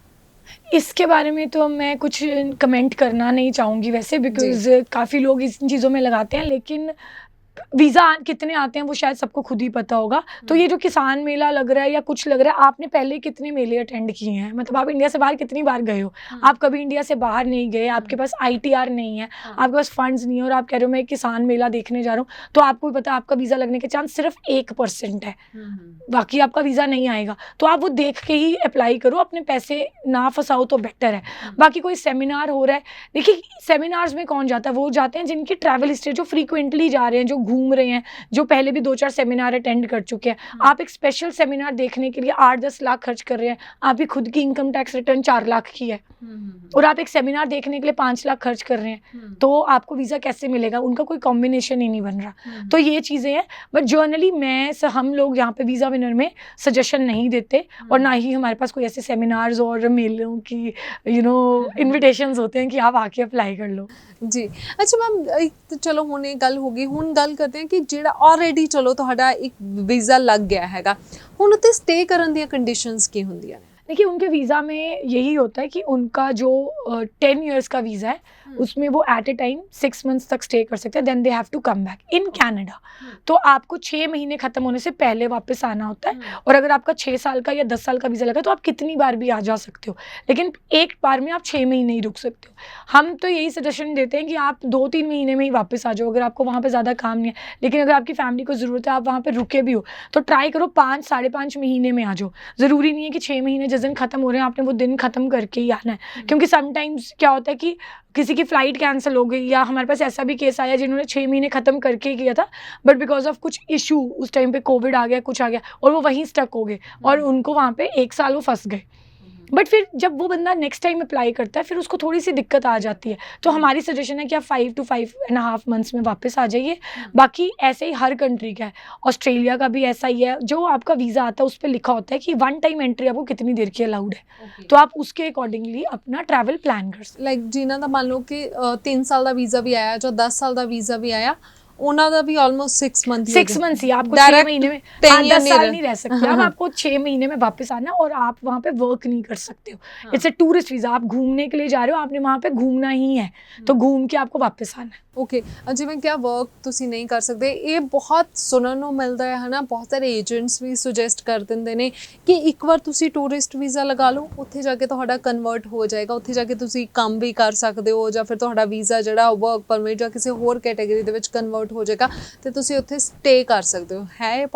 इसके बारे में तो मैं कुछ कमेंट करना नहीं चाहूँगी वैसे, बिकॉज काफ़ी लोग इन चीज़ों में लगाते हैं, लेकिन वीज़ा कितने आते हैं वो शायद सबको खुद ही पता होगा। तो ये जो किसान मेला लग रहा है या कुछ लग रहा है, आपने पहले कितने मेले अटेंड किए हैं, मतलब आप इंडिया से बाहर कितनी बार गए हो, आप कभी इंडिया से बाहर नहीं गए, आपके पास ITR नहीं है, आपके पास फंड्स नहीं है, और आप कह रहे हो मैं किसान मेला देखने जा रहा हूँ, तो आपको भी पता है आपका वीज़ा लगने के चांस सिर्फ 1% है, बाकी आपका वीज़ा नहीं आएगा। तो आप वो देख के ही अप्लाई करो, अपने पैसे ना फंसाओ तो बेटर है। बाकी कोई सेमिनार हो रहा है, देखिए सेमिनार्स में कौन जाता है, वो जाते हैं जिनकी ट्रैवल हिस्ट्री, जो फ्रीक्वेंटली जा रहे हैं, जो घूम रहे हैं, जो पहले भी 2-4 सेमिनार अटेंड कर चुके हैं। आप एक स्पेशल सेमिनार देखने के लिए 8-10 लाख खर्च कर रहे हैं, आपकी खुद की इनकम टैक्स रिटर्न 4 लाख की है, और आप एक सेमिनार देखने के लिए 5 लाख खर्च कर रहे हैं, तो आपको वीज़ा कैसे मिलेगा? उनका कोई कॉम्बिनेशन ही नहीं बन रहा। तो ये चीज़ें हैं, बट जर्नली हम लोग यहाँ पे वीज़ा विनर में सजेशन नहीं देते, और ना ही हमारे पास कोई ऐसे सेमिनार्स और मेलों की इन्विटेशंस होते हैं कि आप आके अप्लाई कर लो। जी अच्छा मैम, चलो ਹੁਣ ਇਹ ਗੱਲ ਹੋ ਗਈ, ਹੁਣ ਗੱਲ ਕਰਦੇ ਹਾਂ ਕਿ ਜਿਹੜਾ ਆਲਰੇਡੀ ਚਲੋ ਤੁਹਾਡਾ ਇੱਕ ਵੀਜ਼ਾ ਲੱਗ ਗਿਆ ਹੈਗਾ, ਹੁਣ ਉੱਤੇ ਸਟੇ ਕਰਨ ਦੀਆਂ ਕੰਡੀਸ਼ਨਸ ਕੀ ਹੁੰਦੀਆਂ ਨੇ? देखिए उनके वीज़ा में यही होता है कि उनका जो 10 ईयर्स का वीज़ा है उसमें वो एट ए टाइम 6 मंथ्स तक स्टे कर सकते हैं, then they have to come back in Canada. तो आपको 6 महीने ख़त्म होने से पहले वापस आना होता है, और अगर आपका 6 साल का या 10 साल का वीज़ा लगा तो आप कितनी बार भी आ जा सकते हो, लेकिन एक बार में आप 6 महीने ही रुक सकते हो। हम तो यही सजेशन देते हैं कि आप 2-3 महीने में ही वापस आ जाओ, अगर आपको वहाँ पर ज़्यादा काम नहीं है। लेकिन अगर आपकी फैमिली को ज़रूरत है, आप वहाँ पर रुके भी हो, तो ट्राई करो 5-5.5 महीने में आ जाओ। ज़रूरी नहीं है कि 6 महीने जिस दिन ख़त्म हो रहे हैं आपने वो दिन ख़त्म करके ही आना है, क्योंकि समटाइम्स क्या होता है कि किसी की फ़्लाइट कैंसिल हो गई, या हमारे पास ऐसा भी केस आया जिन्होंने 6 महीने ख़त्म करके किया था, बट बिकॉज ऑफ कुछ इशू उस टाइम पे कोविड आ गया, कुछ आ गया, और वो वहीं स्टक हो गए, और उनको वहाँ पे 1 साल वो फंस गए। बट फिर जब वो बंदा नेक्स्ट टाइम अप्लाई करता है, फिर उसको थोड़ी सी दिक्कत आ जाती है। तो हमारी सजेशन है कि आप 5 to 5.5 मंथ्स में वापस आ जाइए। बाकी ऐसे ही हर कंट्री का है, ऑस्ट्रेलिया का भी ऐसा ही है, जो आपका वीज़ा आता है उस पर लिखा होता है कि 1 टाइम एंट्री आपको कितनी देर की अलाउड है, तो आप उसके अकॉर्डिंगली अपना ट्रैवल प्लान कर सकते। ਲਾਈਕ ਜਿਨ੍ਹਾਂ ਦਾ ਮੰਨ ਲਓ ਕਿ 3 ਸਾਲ ਦਾ ਵੀਜ਼ਾ ਵੀ ਆਇਆ ਜਾਂ 10 ਸਾਲ ਦਾ ਵੀਜ਼ਾ ਵੀ ਆਇਆ, ਉਹਨਾਂ ਦਾ भी ऑलमोस्ट 6 मंथ 6 मंथ्स ही आपको 6 महीने में 10 साल नहीं रह सकते आप, आपको 6 महीने में वापस आना, और आप वहाँ पे वर्क नहीं कर सकते हो। इट्स ए टूरिस्ट वीज़ा, आप घूमने के लिए जा रहे हो, आपने वहाँ पे घूमना ही है, तो घूम के आपको वापस आना है। ਓਕੇ ਜਿਵੇਂ ਕਿ ਵਰਕ ਤੁਸੀਂ ਨਹੀਂ ਕਰ ਸਕਦੇ, ਇਹ ਬਹੁਤ ਸੁਣਨ ਨੂੰ ਮਿਲਦਾ ਹੈ ਹਨਾ, ਬਹੁਤ ਸਾਰੇ ਏਜੰਟਸ ਵੀ ਸੁਜੈਸਟ ਕਰ ਦਿੰਦੇ ਨੇ ਕਿ ਇੱਕ ਵਾਰ ਤੁਸੀਂ ਟੂਰਿਸਟ ਵੀਜ਼ਾ ਲਗਾ ਲਓ, ਉੱਥੇ ਜਾ ਕੇ ਤੁਹਾਡਾ ਕਨਵਰਟ ਹੋ ਜਾਏਗਾ, ਉੱਥੇ ਜਾ ਕੇ ਤੁਸੀਂ ਕੰਮ ਵੀ ਕਰ ਸਕਦੇ ਹੋ, ਜਾਂ ਫਿਰ ਤੁਹਾਡਾ ਵੀਜ਼ਾ ਜਿਹੜਾ ਵਰਕ ਪਰਮਿਟ ਜਾਂ ਕਿਸੇ ਹੋਰ ਕੈਟਾਗਰੀ ਦੇ ਵਿੱਚ ਕਨਵਰਟ ਹੋ ਜਾਏਗਾ ਤੇ ਤੁਸੀਂ ਉੱਥੇ ਸਟੇ ਕਰ ਸਕਦੇ ਹੋ। ਹੈ ਇਹ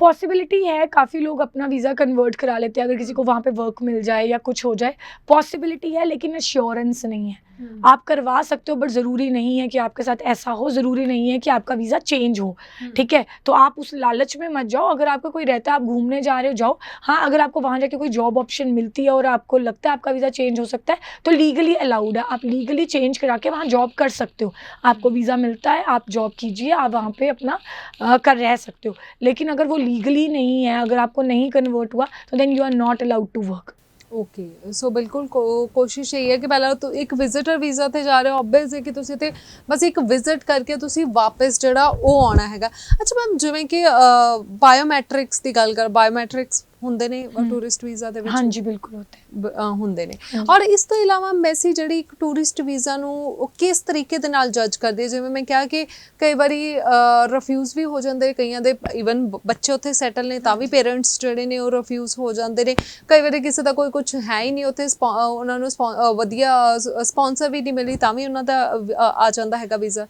पॉसिबिलिटी है, काफ़ी लोग अपना वीज़ा कन्वर्ट करा लेते हैं अगर किसी को वहाँ पे वर्क मिल जाए या कुछ हो जाए, पॉसिबिलिटी है, लेकिन एश्योरेंस नहीं है। आप करवा सकते हो, बट ज़रूरी नहीं है कि आपके साथ ऐसा हो, ज़रूरी नहीं है कि आपका वीज़ा चेंज हो, ठीक है? तो आप उस लालच में मत जाओ। अगर आपका कोई रहता है, आप घूमने जा रहे हो, जाओ। हाँ, अगर आपको वहाँ जाके कोई जॉब ऑप्शन मिलती है और आपको लगता है आपका वीज़ा चेंज हो सकता है, तो लीगली अलाउड है, आप लीगली चेंज करा के वहाँ जॉब कर सकते हो। आपको वीज़ा मिलता है, आप जॉब कीजिए, आप वहाँ पर अपना रह सकते हो। लेकिन अगर वो लीगली नहीं है, अगर आपको नहीं कन्वर्ट हुआ, तो then you are not allowed to work. Okay so ਬਿਲਕੁਲ ਕੋਸ਼ਿਸ਼ ਇਹ ਹੈ ਕਿ ਪਹਿਲਾਂ ਤੋਂ ਇੱਕ ਵਿਜ਼ਿਟਰ ਵੀਜ਼ਾ ਤੇ ਜਾ ਰਹੇ ਹੋ, ਆਬਵੀਅਸ ਹੈ ਕਿ ਤੁਸੀਂ ਤੇ ਬਸ ਇੱਕ ਵਿਜ਼ਿਟ ਕਰਕੇ ਤੁਸੀਂ ਵਾਪਸ ਜਿਹੜਾ ਉਹ ਆਉਣਾ ਹੈਗਾ। ਅੱਛਾ ਮੈਮ, ਜਿਵੇਂ ਕਿ ਬਾਇਓਮੈਟ੍ਰਿਕਸ ਦੀ ਗੱਲ ਕਰ, ਬਾਇਓਮੈਟ੍ਰਿਕਸ ਹੁੰਦੇ ਨੇ ਟੂਰਿਸਟ ਵੀਜ਼ਾ ਦੇ ਵਿੱਚ? ਹਾਂਜੀ ਬਿਲਕੁਲ ਹੁੰਦੇ ਨੇ। ਔਰ ਇਸ ਤੋਂ ਇਲਾਵਾ ਮੈਸੀ ਜਿਹੜੀ ਇੱਕ ਟੂਰਿਸਟ ਵੀਜ਼ਾ ਨੂੰ ਕਿਸ ਤਰੀਕੇ ਦੇ ਨਾਲ ਜੱਜ ਕਰਦੀ ਹੈ? ਜਿਵੇਂ ਮੈਂ ਕਿਹਾ ਕਿ ਕਈ ਵਾਰੀ ਰਿਫਿਊਜ਼ ਵੀ ਹੋ ਜਾਂਦੇ ਕਈਆਂ ਦੇ, ਈਵਨ ਬੱਚੇ ਉੱਥੇ ਸੈਟਲ ਨੇ ਤਾਂ ਵੀ ਪੇਰੈਂਟਸ ਜਿਹੜੇ ਨੇ ਉਹ ਰਿਫਿਊਜ਼ ਹੋ ਜਾਂਦੇ ਨੇ। ਕਈ ਵਾਰੀ ਕਿਸੇ ਦਾ ਕੋਈ ਕੁਝ ਹੈ ਹੀ ਨਹੀਂ ਉੱਥੇ, ਉਹਨਾਂ ਨੂੰ ਵਧੀਆ स्पॉन्सर भी नहीं मिली ਤਾਂ ਵੀ ਉਹਨਾਂ ਦਾ आ ਜਾਂਦਾ हैगा वीज़ा।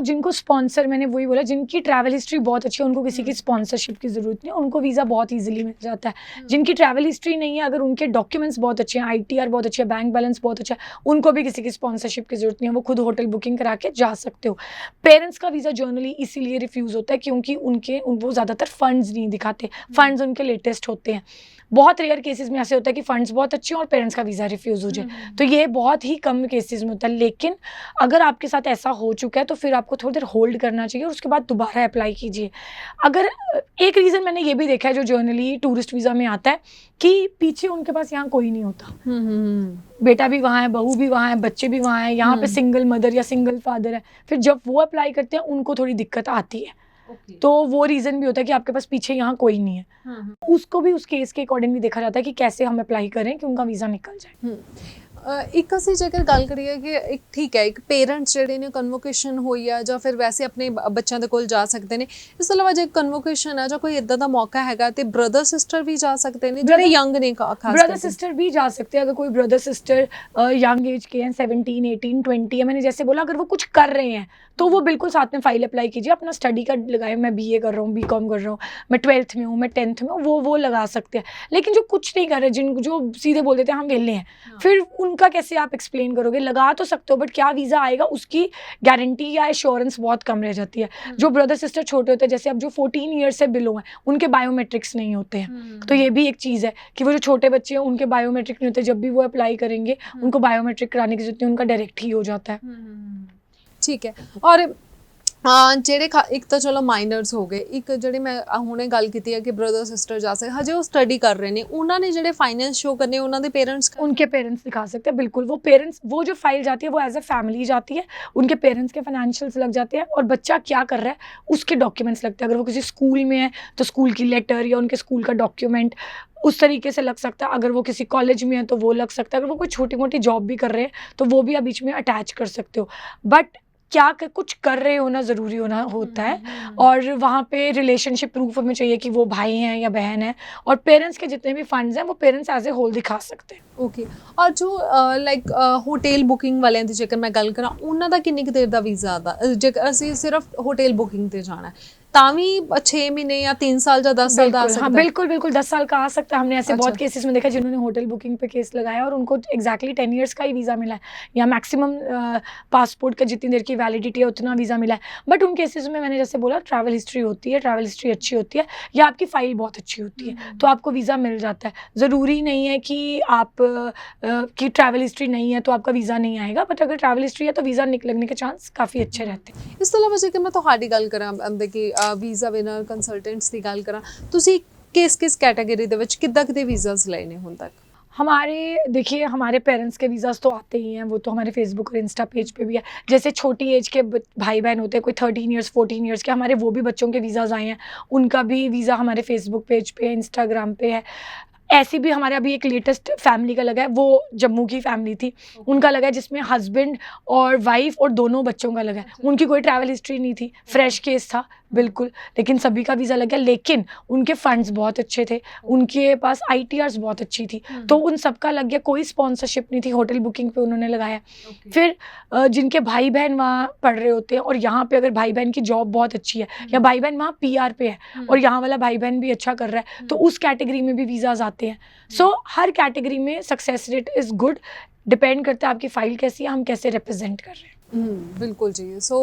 जिनको स्पॉन्सर, मैंने वही बोला, जिनकी ट्रैवल हिस्ट्री बहुत अच्छी है, उनको किसी की स्पॉन्सरशिप की ज़रूरत नहीं है, उनको वीज़ा बहुत ईजिली मिल जाता है। जिनकी ट्रैवल हिस्ट्री नहीं है, अगर उनके डॉक्यूमेंट्स बहुत अच्छे हैं, ITR बहुत अच्छा है, बैंक बैलेंस बहुत अच्छा है, उनको भी किसी की स्पॉन्सरशिप की जरूरत नहीं है, वो खुद होटल बुकिंग करा के जा सकते हो। पेरेंट्स का वीज़ा जर्नली इसीलिए रिफ्यूज़ होता है क्योंकि वो ज़्यादातर फंड्स नहीं दिखाते, फंड्स उनके लेटेस्ट होते हैं। बहुत रेयर केसेस में ऐसे होता है कि फंड्स बहुत अच्छे हैं और पेरेंट्स का वीज़ा रिफ्यूज़ हो जाए, तो ये बहुत ही कम केसेस में होता है। लेकिन अगर आपके साथ ऐसा हो चुका है तो फिर आपको थोड़ी देर होल्ड करना चाहिए और उसके बाद दोबारा अप्लाई कीजिए। अगर एक रीज़न मैंने ये भी देखा है जो जर्नली टूरिस्ट वीज़ा में आता है कि पीछे उनके पास यहाँ कोई नहीं होता, बेटा भी वहाँ है, बहू भी वहाँ है, बच्चे भी वहाँ है, यहाँ पे सिंगल मदर या सिंगल फादर है, फिर जब वो अप्लाई करते हैं उनको थोड़ी दिक्कत आती है। तो वो रीज़न भी होता है कि आपके पास पीछे यहाँ कोई नहीं है, उसको भी उस केस के अकॉर्डिंग भी देखा जाता है कि कैसे हम अप्लाई करें कि उनका वीज़ा निकल जाए। ਇੱਕ ਅਸੀਂ ਜੇਕਰ ਗੱਲ ਕਰੀਏ ਕਿ ਇੱਕ ਠੀਕ ਹੈ, ਇੱਕ ਪੇਰੈਂਟਸ ਜਿਹੜੇ ਨੇ ਕਨਵੋਕੇਸ਼ਨ ਹੋਈ ਆ ਜਾਂ ਫਿਰ ਵੈਸੇ ਆਪਣੇ ਬੱਚਿਆਂ ਦੇ ਕੋਲ ਜਾ ਸਕਦੇ ਨੇ, ਇਸ ਤੋਂ ਇਲਾਵਾ ਜੇ ਕਨਵੋਕੇਸ਼ਨ ਹੈ ਜਾਂ ਕੋਈ ਇਦਾਂ ਦਾ ਮੌਕਾ ਹੈਗਾ ਤੇ ਬ੍ਰਦਰ ਸਿਸਟਰ ਵੀ ਜਾ ਸਕਦੇ ਨੇ ਜਿਹੜੇ ਯੰਗ ਨੇ ਖਾਸ ब्रदर सिस्टर भी जा सकते हैं। अगर कोई ब्रदर सिस्टर यंग एज के हैं, 17, 18, 20 है, मैंने जैसे बोला, अगर वो कुछ कर रहे हैं तो वो बिल्कुल साथ में फाइल अप्लाई कीजिए, अपना स्टडी का लगाए, मैं BA कर रहा हूँ, BCom कर रहा हूँ, मैं 12th में हूँ, मैं 10th में हूँ, वो लगा सकते हैं। लेकिन जो कुछ नहीं कर रहे, जो सीधे बोल देते हैं हम वेले हैं, फिर उनका कैसे आप एक्सप्लेन करोगे? लगा तो सकते हो बट क्या वीज़ा आएगा उसकी गारंटी या एश्योरेंस बहुत कम रह जाती है। जो ब्रदर सिस्टर छोटे होते हैं, जैसे अब जो 14 ईयर्स से बिलो हैं, उनके बायोमेट्रिक्स नहीं होते हैं, तो ये भी एक चीज़ है कि वो जो छोटे बच्चे हैं उनके बायोमेट्रिक नहीं होते, जब भी वो अप्लाई करेंगे उनको बायोमेट्रिक कराने की जरूरत नहीं, उनका डायरेक्ट ही हो जाता है। ठीक है। और ਜਿਹੜੇ ਇੱਕ ਤਾਂ ਚਲੋ ਮਾਈਨਰਸ ਹੋ ਗਏ, ਇੱਕ ਜਿਹੜੇ ਮੈਂ ਹੁਣੇ ਗੱਲ ਕੀਤੀ ਹੈ ਕਿ ਬ੍ਰਦਰ ਸਿਸਟਰ ਜਾ ਸਕਦੇ, ਹਜੇ ਉਹ ਸਟੱਡੀ ਕਰ ਰਹੇ ਨੇ, ਉਹਨਾਂ ਨੇ ਜਿਹੜੇ फाइनेंस शो करने ਉਹਨਾਂ ਦੇ पेरेंट्स, उनके पेरेंट्स दिखा सकते हैं, बिल्कुल। वो पेरेंट्स, वो जो फाइल जाती है वो एज ए फैमिली जाती है, उनके पेरेंट्स के फाइनेंशियल्स लग जाते हैं और बच्चा क्या कर रहा है उसके डॉक्यूमेंट्स लगते हैं। अगर वो किसी स्कूल में है तो स्कूल की लेटर या उनके स्कूल का डॉक्यूमेंट उस तरीके से लग सकता है। अगर वो किसी कॉलेज में है तो वो लग सकता है। अगर वो कोई छोटी मोटी जॉब भी कर रहे हैं तो वो भी आप बीच में अटैच कर सकते हो। बट कुछ कर रहे होना ज़रूरी होता है, और वहाँ पे रिलेशनशिप प्रूफ हमें चाहिए कि वो भाई हैं या बहन है, और पेरेंट्स के जितने भी फंड्स हैं वो पेरेंट्स एज ए होल दिखा सकते हैं। ओके। और जो लाइक होटल बुकिंग वाले ਦੀ ਜੇਕਰ ਮੈਂ ਗੱਲ ਕਰਾਂ, ਉਹਨਾਂ ਦਾ ਕਿੰਨੀ ਕੁ ਦੇਰ ਦਾ ਵੀਜ਼ਾ ਆਦਾ ਜੇਕਰ ਅਸੀਂ ਸਿਰਫ ਹੋਟਲ बुकिंग ਤੇ जाना है, तावी 6 महीने या 3 साल या 10 साल का आ सकता है? हाँ, बिल्कुल 10 साल का आ सकता है। हमने ऐसे बहुत केसेस में देखा जिन्होंने होटल बुकिंग पे केस लगाया और उनको एग्जैक्टली 10 ईयर्स का ही वीज़ा मिला है, या मैक्सिमम पासपोर्ट का जितनी देर की वैलिडिटी है उतना वीज़ा मिला है। बट उन केसेस में मैंने जैसे बोला, ट्रैवल हिस्ट्री होती है, ट्रैवल हिस्ट्री अच्छी होती है या आपकी फ़ाइल बहुत अच्छी होती है तो आपको वीज़ा मिल जाता है। ज़रूरी नहीं है कि आप की ट्रैवल हिस्ट्री नहीं है तो आपका वीज़ा नहीं आएगा, बट अगर ट्रैवल हिस्ट्री है तो वीज़ा लगने के चांस काफ़ी अच्छे रहते हैं। इस तो अलावा जेकर मैं ਤੁਹਾਡੀ ਗੱਲ ਕਰਾਂ ਕਿ ਵੀਜ਼ਾ ਵਿਨਰ ਕੰਸਲਟੈਂਟਸ ਦੀ ਗੱਲ ਕਰਾਂ, ਤੁਸੀਂ किस कैटेगरी ਦੇ ਵਿੱਚ ਕਿੱਦਾਂ ਕਿਤੇ ਵੀਜ਼ਾਸ ਲਏ ਨੇ ਹੁਣ तक? हमारे देखिए, हमारे पेरेंट्स के वीज़ाज़ तो आते ही हैं, वो तो हमारे फेसबुक और इंस्टा पेज पे भी है। जैसे छोटी एज के भाई बहन होते हैं, कोई 13 ईयर्स 14 ईयर्स के, हमारे वो भी बच्चों के वीज़ाज़ आए हैं, उनका भी वीज़ा हमारे फेसबुक पेज पे, इंस्टाग्राम पे है। ऐसी भी हमारे अभी एक लेटेस्ट फैमिली का लगा है, वो जम्मू की फैमिली थी, उनका लगा है जिसमें हस्बैंड और वाइफ और दोनों बच्चों का लगा है। उनकी कोई ट्रैवल हिस्ट्री नहीं थी, फ्रेश केस था बिल्कुल, लेकिन सभी का वीज़ा लग गया। लेकिन उनके फंड्स बहुत अच्छे थे, उनके पास ITRs बहुत अच्छी थी, तो उन सबका लग गया। कोई स्पॉन्सरशिप नहीं थी, होटल बुकिंग पे उन्होंने लगाया। फिर जिनके भाई बहन वहाँ पढ़ रहे होते हैं और यहाँ पे अगर भाई बहन की जॉब बहुत अच्छी है या भाई बहन वहाँ PR पे है और यहाँ वाला भाई बहन भी अच्छा कर रहा है, तो उस कैटेगरी में भी वीज़ाज आते हैं। सो हर कैटेगरी में success rate is good, depend करता है आपकी फ़ाइल कैसी है, हम कैसे रिप्रेजेंट कर रहे हैं। बिल्कुल जी। सो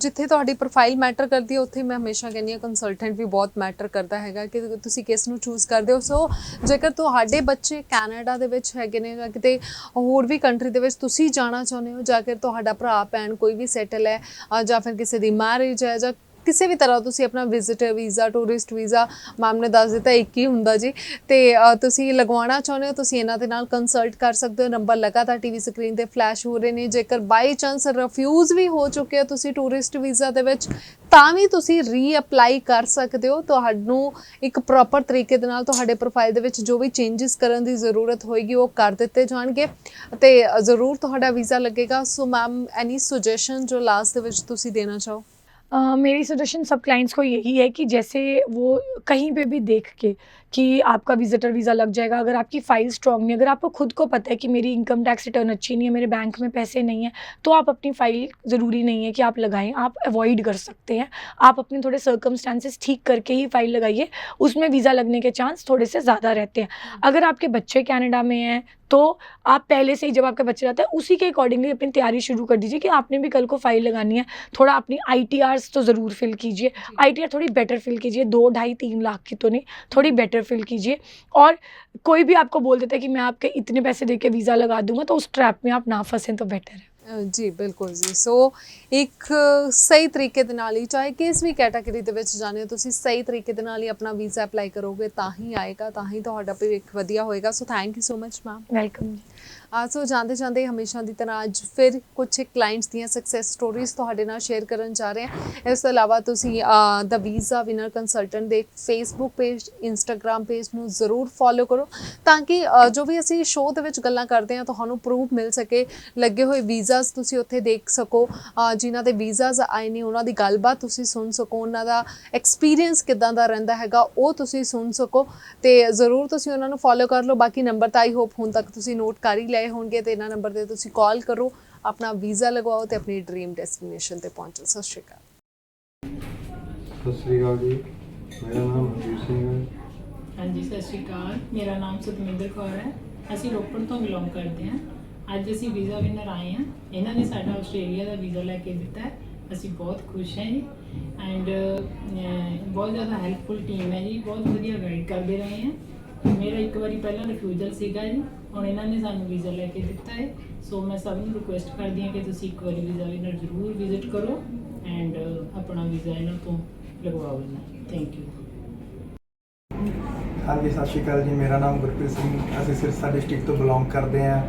जिथे ਤੁਹਾਡੀ ਪ੍ਰੋਫਾਈਲ ਮੈਟਰ ਕਰਦੀ ਹੈ ਉੱਥੇ ਮੈਂ ਹਮੇਸ਼ਾ ਕਹਿੰਦੀ ਹਾਂ ਕੰਸਲਟੈਂਟ ਵੀ ਬਹੁਤ ਮੈਟਰ ਕਰਦਾ ਹੈਗਾ ਕਿ ਤੁਸੀਂ ਕਿਸ ਨੂੰ ਚੂਜ਼ ਕਰਦੇ ਹੋ। ਸੋ ਜੇਕਰ ਤੁਹਾਡੇ ਬੱਚੇ ਕੈਨੇਡਾ ਦੇ ਵਿੱਚ ਹੈਗੇ ਨੇ ਜਾਂ ਕਿਤੇ ਹੋਰ ਵੀ ਕੰਟਰੀ ਦੇ ਵਿੱਚ ਤੁਸੀਂ ਜਾਣਾ ਚਾਹੁੰਦੇ ਹੋ, ਜਾਂ ਫਿਰ ਤੁਹਾਡਾ ਭਰਾ ਭੈਣ ਕੋਈ ਵੀ ਸੈਟਲ ਹੈ ਜਾਂ ਫਿਰ ਕਿਸੇ ਦੀ ਮੈਰਿਜ ਹੈ ਜਾਂ ਕਿਸੇ ਵੀ ਤਰ੍ਹਾਂ ਤੁਸੀਂ ਆਪਣਾ visitor visa, tourist visa, ma'am ਨੇ ਦੱਸ ਦਿੱਤਾ ਇੱਕ ਹੀ ਹੁੰਦਾ ਜੀ, ਤੇ ਤੁਸੀਂ ਲਗਵਾਉਣਾ ਚਾਹੁੰਦੇ ਹੋ, ਤੁਸੀਂ ਇਹਨਾਂ ਦੇ ਨਾਲ ਕੰਸਲਟ ਕਰ ਸਕਦੇ ਹੋ। ਨੰਬਰ ਲਗਾਤਾਰ TV ਸਕਰੀਨ ਤੇ ਫਲੈਸ਼ ਹੋ ਰਹੇ ਨੇ। ਜੇਕਰ ਬਾਈ ਚਾਂਸ ਰਿਫਿਊਜ਼ ਵੀ ਹੋ ਚੁੱਕੇ ਹੋ ਤੁਸੀਂ ਟੂਰਿਸਟ ਵੀਜ਼ਾ ਦੇ ਵਿੱਚ, ਤਾਂ ਵੀ ਤੁਸੀਂ ਰੀਅਪਲਾਈ ਕਰ ਸਕਦੇ ਹੋ। ਤੁਹਾਨੂੰ ਇੱਕ ਪ੍ਰੋਪਰ ਤਰੀਕੇ ਦੇ ਨਾਲ ਤੁਹਾਡੇ ਪ੍ਰੋਫਾਈਲ ਦੇ ਵਿੱਚ ਜੋ ਵੀ ਚੇਂਜਸ ਕਰਨ ਦੀ ਜ਼ਰੂਰਤ ਹੋਏਗੀ ਉਹ ਕਰ ਦਿੱਤੇ ਜਾਣਗੇ ਤੇ ਜ਼ਰੂਰ ਤੁਹਾਡਾ ਵੀਜ਼ਾ ਲੱਗੇਗਾ। ਸੋ ਮੈਮ, ਐਨੀ ਸੁਜੈਸ਼ਨ ਜੋ ਲਾਸਟ ਦੇ ਵਿੱਚ ਤੁਸੀਂ ਦੇਣਾ ਚਾਹੋ? मेरी सजेशन सब क्लाइंट्स को यही है कि जैसे वो कहीं पे भी देख के कि आपका विजिटर वीज़ा लग जाएगा अगर आपकी फ़ाइल स्ट्रॉन्ग नहीं, अगर आपको खुद को पता है कि मेरी इनकम टैक्स रिटर्न अच्छी नहीं है, मेरे बैंक में पैसे नहीं हैं, तो आप अपनी फ़ाइल ज़रूरी नहीं है कि आप लगाएं, आप अवॉइड कर सकते हैं। आप अपने थोड़े सर्कमस्टांसेस ठीक करके ही फ़ाइल लगाइए, उसमें वीज़ा लगने के चांस थोड़े से ज़्यादा रहते हैं। अगर आपके बच्चे कनाडा में हैं तो आप पहले से ही, जब आपका बच्चा रहता है, उसी के अकॉर्डिंगली अपनी तैयारी शुरू कर दीजिए कि आपने भी कल को फ़ाइल लगानी है। थोड़ा अपनी ITRs तो ज़रूर फिल कीजिए, ITR थोड़ी बेटर फिल कीजिए, 2 ढाई 3 लाख की तो नहीं, थोड़ी बेटर फिल कीजिए। और कोई भी आपको बोल देता है कि मैं आपके इतने पैसे दे के वीज़ा लगा दूंगा, तो उस ट्रैप में आप ना फंसें तो बेटर है। ਜੀ ਬਿਲਕੁਲ ਜੀ। ਸੋ ਇੱਕ ਸਹੀ ਤਰੀਕੇ ਦੇ ਨਾਲ ਹੀ, ਚਾਹੇ ਕਿਸ ਵੀ ਕੈਟਾਗਰੀ ਦੇ ਵਿੱਚ ਜਾਣੇ ਹੋ ਤੁਸੀਂ, ਸਹੀ ਤਰੀਕੇ ਦੇ ਨਾਲ ਹੀ ਆਪਣਾ ਵੀਜ਼ਾ ਅਪਲਾਈ ਕਰੋਗੇ ਤਾਂ ਹੀ ਆਏਗਾ, ਤਾਂ ਹੀ ਤੁਹਾਡਾ ਭਵਿੱਖ ਵਧੀਆ ਹੋਏਗਾ। So thank you so much ma'am. Welcome. So ਜਾਂਦੇ ਜਾਂਦੇ ਹਮੇਸ਼ਾ ਦੀ ਤਰ੍ਹਾਂ ਅੱਜ ਫਿਰ ਕੁਝ ਕਲਾਇੰਟਸ ਦੀਆਂ ਸਕਸੈਸ ਸਟੋਰੀਜ਼ ਤੁਹਾਡੇ ਨਾਲ ਸ਼ੇਅਰ ਕਰਨ ਜਾ ਰਹੇ ਹਾਂ। ਇਸ ਤੋਂ ਇਲਾਵਾ ਤੁਸੀਂ ਦ ਵੀਜ਼ਾ ਵਿਨਰ ਕੰਸਲਟੈਂਟ ਦੇ ਫੇਸਬੁੱਕ ਪੇਜ, ਇੰਸਟਾਗ੍ਰਾਮ ਪੇਜ ਨੂੰ ਜ਼ਰੂਰ ਫੋਲੋ ਕਰੋ ਤਾਂ ਕਿ ਜੋ ਵੀ ਅਸੀਂ ਸ਼ੋਅ ਦੇ ਵਿੱਚ ਗੱਲਾਂ ਕਰਦੇ ਹਾਂ ਤੁਹਾਨੂੰ ਪ੍ਰੂਫ ਮਿਲ ਸਕੇ। ਲੱਗੇ ਹੋਏ ਵੀਜ਼ਾਸ ਤੁਸੀਂ ਉੱਥੇ ਦੇਖ ਸਕੋ, ਜਿਨ੍ਹਾਂ ਦੇ ਵੀਜ਼ਾਸ ਆਏ ਨੇ ਉਹਨਾਂ ਦੀ ਗੱਲਬਾਤ ਤੁਸੀਂ ਸੁਣ ਸਕੋ, ਉਹਨਾਂ ਦਾ ਐਕਸਪੀਰੀਅੰਸ ਕਿੱਦਾਂ ਦਾ ਰਹਿੰਦਾ ਹੈਗਾ ਉਹ ਤੁਸੀਂ ਸੁਣ ਸਕੋ। ਅਤੇ ਜ਼ਰੂਰ ਤੁਸੀਂ ਉਹਨਾਂ ਨੂੰ ਫੋਲੋ ਕਰ ਲਓ। ਬਾਕੀ ਨੰਬਰ ਤਾਂ ਆਈ ਹੋਪ ਹੁਣ ਤੱਕ ਤੁਸੀਂ ਨੋਟ ਕਰ ਹੀ ਲਏ ਹੋਣਗੇ, ਅਤੇ ਇਹਨਾਂ ਨੰਬਰ 'ਤੇ ਤੁਸੀਂ ਕਾਲ ਕਰੋ, ਆਪਣਾ ਵੀਜ਼ਾ ਲਗਵਾਓ ਅਤੇ ਆਪਣੀ ਡਰੀਮ ਡੈਸਟੀਨੇਸ਼ਨ 'ਤੇ ਪਹੁੰਚੋ। ਸਤਿ ਸ਼੍ਰੀ ਅਕਾਲ। ਸਤਿ ਸ਼੍ਰੀ ਅਕਾਲ ਜੀ, ਮੇਰਾ ਨਾਮ ਮਨਜੀਤ ਸਿੰਘ ਹੈ। ਹਾਂਜੀ ਸਤਿ ਸ਼੍ਰੀ ਅਕਾਲ, ਮੇਰਾ ਨਾਮ ਸਤਮਿੰਦਰ ਕੌਰ ਹੈ। ਅਸੀਂ ਰੋਪੜ ਤੋਂ ਬਿਲੋਂਗ ਕਰਦੇ ਹਾਂ। ਅੱਜ ਅਸੀਂ ਵੀਜ਼ਾ ਵਿਨਰ ਆਏ ਹਾਂ। ਇਹਨਾਂ ਨੇ ਸਾਡਾ ਆਸਟ੍ਰੇਲੀਆ ਦਾ ਵੀਜ਼ਾ ਲੈ ਕੇ ਦਿੱਤਾ ਹੈ। ਅਸੀਂ ਬਹੁਤ ਖੁਸ਼ ਹਾਂ ਜੀ। ਐਂਡ ਬਹੁਤ ਜ਼ਿਆਦਾ ਹੈਲਪਫੁਲ ਟੀਮ ਹੈ ਜੀ, ਬਹੁਤ ਵਧੀਆ ਗਾਈਡ ਕਰਦੇ ਰਹੇ ਹੈ। ਮੇਰਾ ਇੱਕ ਵਾਰੀ ਪਹਿਲਾਂ ਰਿਫਿਊਜ਼ਲ ਸੀਗਾ ਜੀ, ਹੁਣ ਇਹਨਾਂ ਨੇ ਸਾਨੂੰ ਵੀਜ਼ਾ ਲੈ ਕੇ ਦਿੱਤਾ ਹੈ। ਸੋ ਮੈਂ ਸਭ ਨੂੰ ਰਿਕੁਐਸਟ ਕਰਦੀ ਹਾਂ ਕਿ ਤੁਸੀਂ ਇੱਕ ਵਾਰੀ ਵੀਜ਼ਾ ਵਿਨਰ ਜ਼ਰੂਰ ਵਿਜ਼ਿਟ ਕਰੋ ਐਂਡ ਆਪਣਾ ਵੀਜ਼ਾ ਇਹਨਾਂ ਤੋਂ ਲਗਵਾਓ ਜੀ। Thank you. ਹਾਂਜੀ ਸਤਿ ਸ਼੍ਰੀ ਅਕਾਲ ਜੀ, ਮੇਰਾ ਨਾਮ ਗੁਰਪ੍ਰੀਤ ਸਿੰਘ, ਅਸੀਂ ਸਿਰਸਾ ਡਿਸਟ੍ਰਿਕਟ ਤੋਂ ਬਿਲੋਂਗ ਕਰਦੇ ਹਾਂ।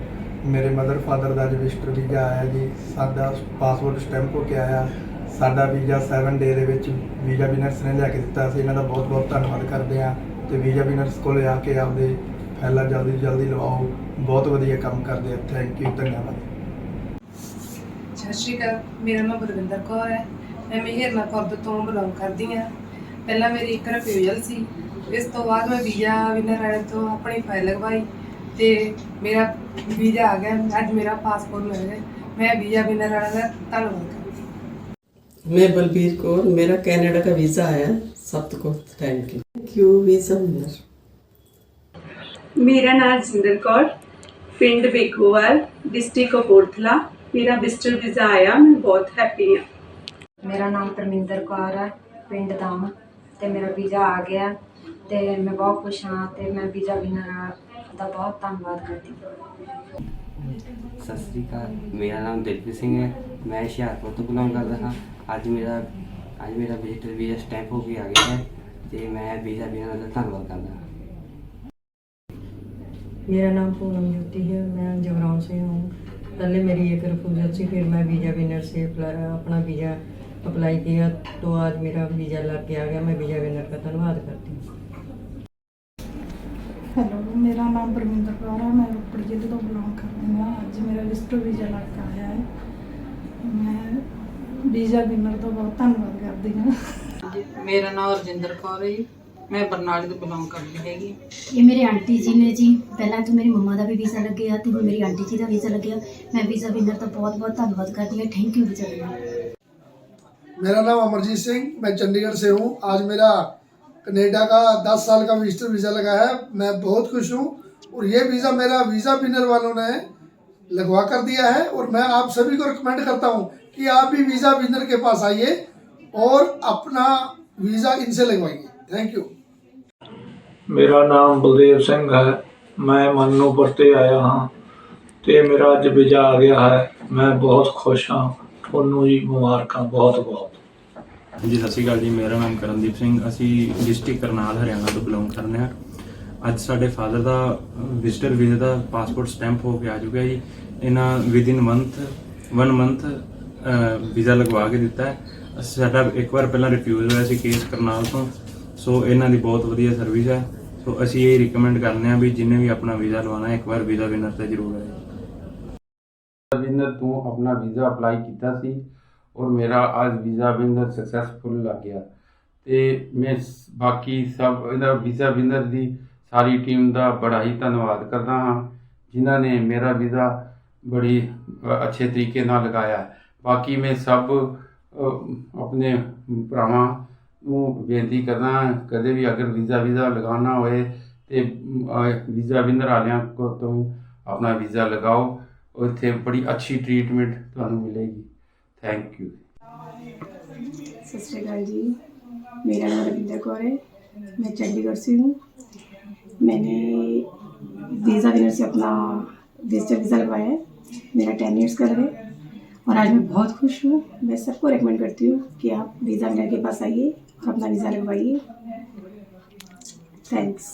ਮੇਰੇ ਮਦਰ ਫਾਦਰ ਦਾ ਰਜਿਸਟਰ ਵੀਜ਼ਾ ਆਇਆ ਜੀ, ਸਾਡਾ ਪਾਸਪੋਰਟ ਸਟੈਂਪ ਹੋ ਕੇ ਆਇਆ। ਸਾਡਾ ਵੀਜ਼ਾ 7 ਡੇ ਦੇ ਵਿੱਚ ਵੀਜ਼ਾ ਵਿਨਰਸ ਨੇ ਲਿਆ ਕੇ ਦਿੱਤਾ। ਅਸੀਂ ਇਹਨਾਂ ਦਾ ਬਹੁਤ ਬਹੁਤ ਧੰਨਵਾਦ ਕਰਦੇ ਹਾਂ। ਅਤੇ ਵੀਜ਼ਾ ਵਿਨਰਸ ਕੋਲ ਆ ਕੇ ਆਪਦੇ ਫਾਈਲਾਂ ਜਲਦੀ ਤੋਂ ਜਲਦੀ ਲਵਾਓ, ਬਹੁਤ ਵਧੀਆ ਕੰਮ ਕਰਦੇ ਆ। ਥੈਂਕ ਯੂ, ਧੰਨਵਾਦ। ਸਤਿ ਸ਼੍ਰੀ ਅਕਾਲ, ਮੇਰਾ ਨਾਮ ਬਲਵਿੰਦਰ ਕੌਰ ਹੈ। ਮੈਂ ਮਹਿਰਨਾ ਖੁਰਦ ਤੋਂ ਬਿਲੋਂਗ ਕਰਦੀ ਹਾਂ। ਪਹਿਲਾਂ ਮੇਰੀ ਇੱਕ ਰਿਫਿਊਜ਼ਲ ਸੀ, ਇਸ ਤੋਂ ਬਾਅਦ ਮੈਂ ਵੀਜ਼ਾ ਵਿਨਰ ਵਾਲੇ ਤੋਂ ਆਪਣੀ ਫਾਈਲ ਲਗਵਾਈ ਅਤੇ ਮੇਰਾ ਵੀਜ਼ਾ ਆ ਗਿਆ। ਅੱਜ ਮੇਰਾ ਪਾਸਪੋਰਟ ਮਿਲ ਗਿਆ। ਮੈਂ ਵੀਜ਼ਾ ਵਿਨਰ ਵਾਲਾ ਦਾ ਧੰਨਵਾਦ ਕਰਦੀ। मैं बलबीर कौर, मेरा कनाडा का वीज़ा आया, सबको थैंक यू वीज़ा विनर। मेरा नाम जिंदर कौर, पिंड बेगोवाल, डिस्ट्रिक्ट कपूरथला। मेरा विजिटर वीज़ा आया, मैं बहुत हैप्पी हाँ। मेरा नाम परमिंदर कौर है, पिंड दम, ते मेरा वीज़ा आ गया ते मैं बहुत खुश हाँ। ते मैं वीज़ा विनर का बहुत धन्यवाद करती हूँ। सत श्री अकाल, मेरा नाम दिलप्रीत सिंह है। मैं हुशियारपुर तो बिलोंग करता हाँ। अज मेरा विजिटर वीज़ा स्टैंप हो के आ गया है तो मैं वीज़ा विनर का धन्यवाद करता हाँ। मेरा नाम पूनम ज्योति है, मैं जगराउं से हूँ। पहले मेरी एक रिफ्यूजल से, फिर मैं वीज़ा विनर से अपना वीज़ा अप्लाई किया, तो आज मेरा वीज़ा लग के आ गया। मैं वीज़ा विनर का धन्यवाद करती हूँ। ਹੈਲੋ, ਮੇਰਾ ਨਾਮ ਪਰਮਿੰਦਰ ਕੌਰ ਹੈ। ਮੈਂ ਰੋਪੜ ਜ਼ਿਲ੍ਹੇ ਤੋਂ ਬਿਲੋਂਗ ਕਰਦੀ ਹਾਂ। ਅੱਜ ਮੇਰਾ ਵਿਜ਼ਟਰ ਵੀਜ਼ਾ ਲੱਗ ਕੇ ਆਇਆ ਹੈ। ਮੈਂ ਵੀਜ਼ਾ ਵਿਨਰ ਦਾ ਬਹੁਤ ਧੰਨਵਾਦ ਕਰਦੀ ਹਾਂ। ਮੇਰਾ ਨਾਮ ਰਜਿੰਦਰ ਕੌਰ ਹੈ ਜੀ, ਮੈਂ ਬਰਨਾਲੇ ਤੋਂ ਬਿਲੋਂਗ ਕਰਦੀ ਹੈਗੀ। ਇਹ ਮੇਰੇ ਆਂਟੀ ਜੀ ਨੇ ਜੀ। ਪਹਿਲਾਂ ਤਾਂ ਮੇਰੀ ਮੰਮਾ ਦਾ ਵੀ ਵੀਜ਼ਾ ਲੱਗਿਆ ਤੇ ਹੁਣ ਮੇਰੀ ਆਂਟੀ ਜੀ ਦਾ ਵੀਜ਼ਾ ਲੱਗਿਆ। ਮੈਂ ਵੀਜ਼ਾ ਵਿਨਰ ਦਾ ਬਹੁਤ ਬਹੁਤ ਧੰਨਵਾਦ ਕਰਦੀ ਹਾਂ। Thank you visa winner. मेरा नाम अमरजीत सिंह, मैं चंडीगढ़ से हूँ। आज मेरा कनाडा का 10 साल का विजिटर वीज़ा लगा है। मैं बहुत खुश हूँ और ये वीज़ा मेरा वीज़ा विनर वालों ने लगवा कर दिया है। और मैं आप सभी को रिकमेंड करता हूँ कि आप भी वीज़ा विनर के पास आइए और अपना वीज़ा इनसे लगवाइए। Thank you. मेरा नाम बलदेव सिंह है, मैं मन्नूपुर से आया हाँ तो मेरा अज वीज़ा आ गया है। मैं बहुत खुश हाँ, थोनू जी मुबारक बहुत बहुत। जी सत श्री अकाल जी, मेरा नाम करनदीप सिंह, असी डिस्ट्रिक्ट करनाल हरियाणा तो बिलोंग करने हैं। अज साढ़े फादर का विजिटर वीज़ा का पासपोर्ट स्टैंप हो के आ चुका है जी। इन्हां विद इन 1 मंथ वीज़ा लगवा के दिता है। साडा एक बार पहला रिफ्यूज होया सी केस करनाल तो। सो इन्हां दी बहुत वधिया सर्विस है। सो असी ये रिकमेंड करने हैं भी जिन्हें भी अपना वीज़ा लवाना एक बार वीज़ा विनर से जरूर है। विनर तो अपना वीज़ा अप्लाई किया सी और मेरा आज वीज़ा विनर सक्सैसफुल लग गया ਤੇ ਮੈਂ ਬਾਕੀ ਸਭ ਇਹਦਾ ਵੀਜ਼ਾ ਵਿਨਰ ਦੀ ਸਾਰੀ ਟੀਮ ਦਾ ਬੜਾ ਹੀ ਧੰਨਵਾਦ ਕਰਦਾ ਹਾਂ ਜਿਨ੍ਹਾਂ ਨੇ ਮੇਰਾ ਵੀਜ਼ਾ ਬੜੀ ਅੱਛੇ ਤਰੀਕੇ ਨਾਲ ਲਗਾਇਆ। ਬਾਕੀ ਮੈਂ ਸਭ ਆਪਣੇ ਭਰਾਵਾਂ ਨੂੰ ਬੇਨਤੀ ਕਰਦਾ ਕਦੇ ਵੀ ਅਗਰ ਵੀਜ਼ਾ ਲਗਾਉਣਾ ਹੋਏ ਤੇ ਵੀਜ਼ਾ ਵਿਨਰ ਵਾਲਿਆਂ ਤੋਂ ਆਪਣਾ ਵੀਜ਼ਾ ਲਗਾਓ, ਉੱਥੇ ਬੜੀ ਅੱਛੀ ਟ੍ਰੀਟਮੈਂਟ ਤੁਹਾਨੂੰ ਮਿਲੇਗੀ। Thank you. सत श्रीकाल जी, मेरा नाम रविंदर कौर है, मैं चंडीगढ़ से हूँ। मैंने वीज़ा विनर से अपना विजिटर वीज़ा लगवाया है, मेरा 10 ईयर्स का है और आज मैं बहुत खुश हूँ। मैं सबको रेकमेंड करती हूँ कि आप वीज़ा विनर के पास आइए और अपना वीज़ा लगवाइए। थैंक्स।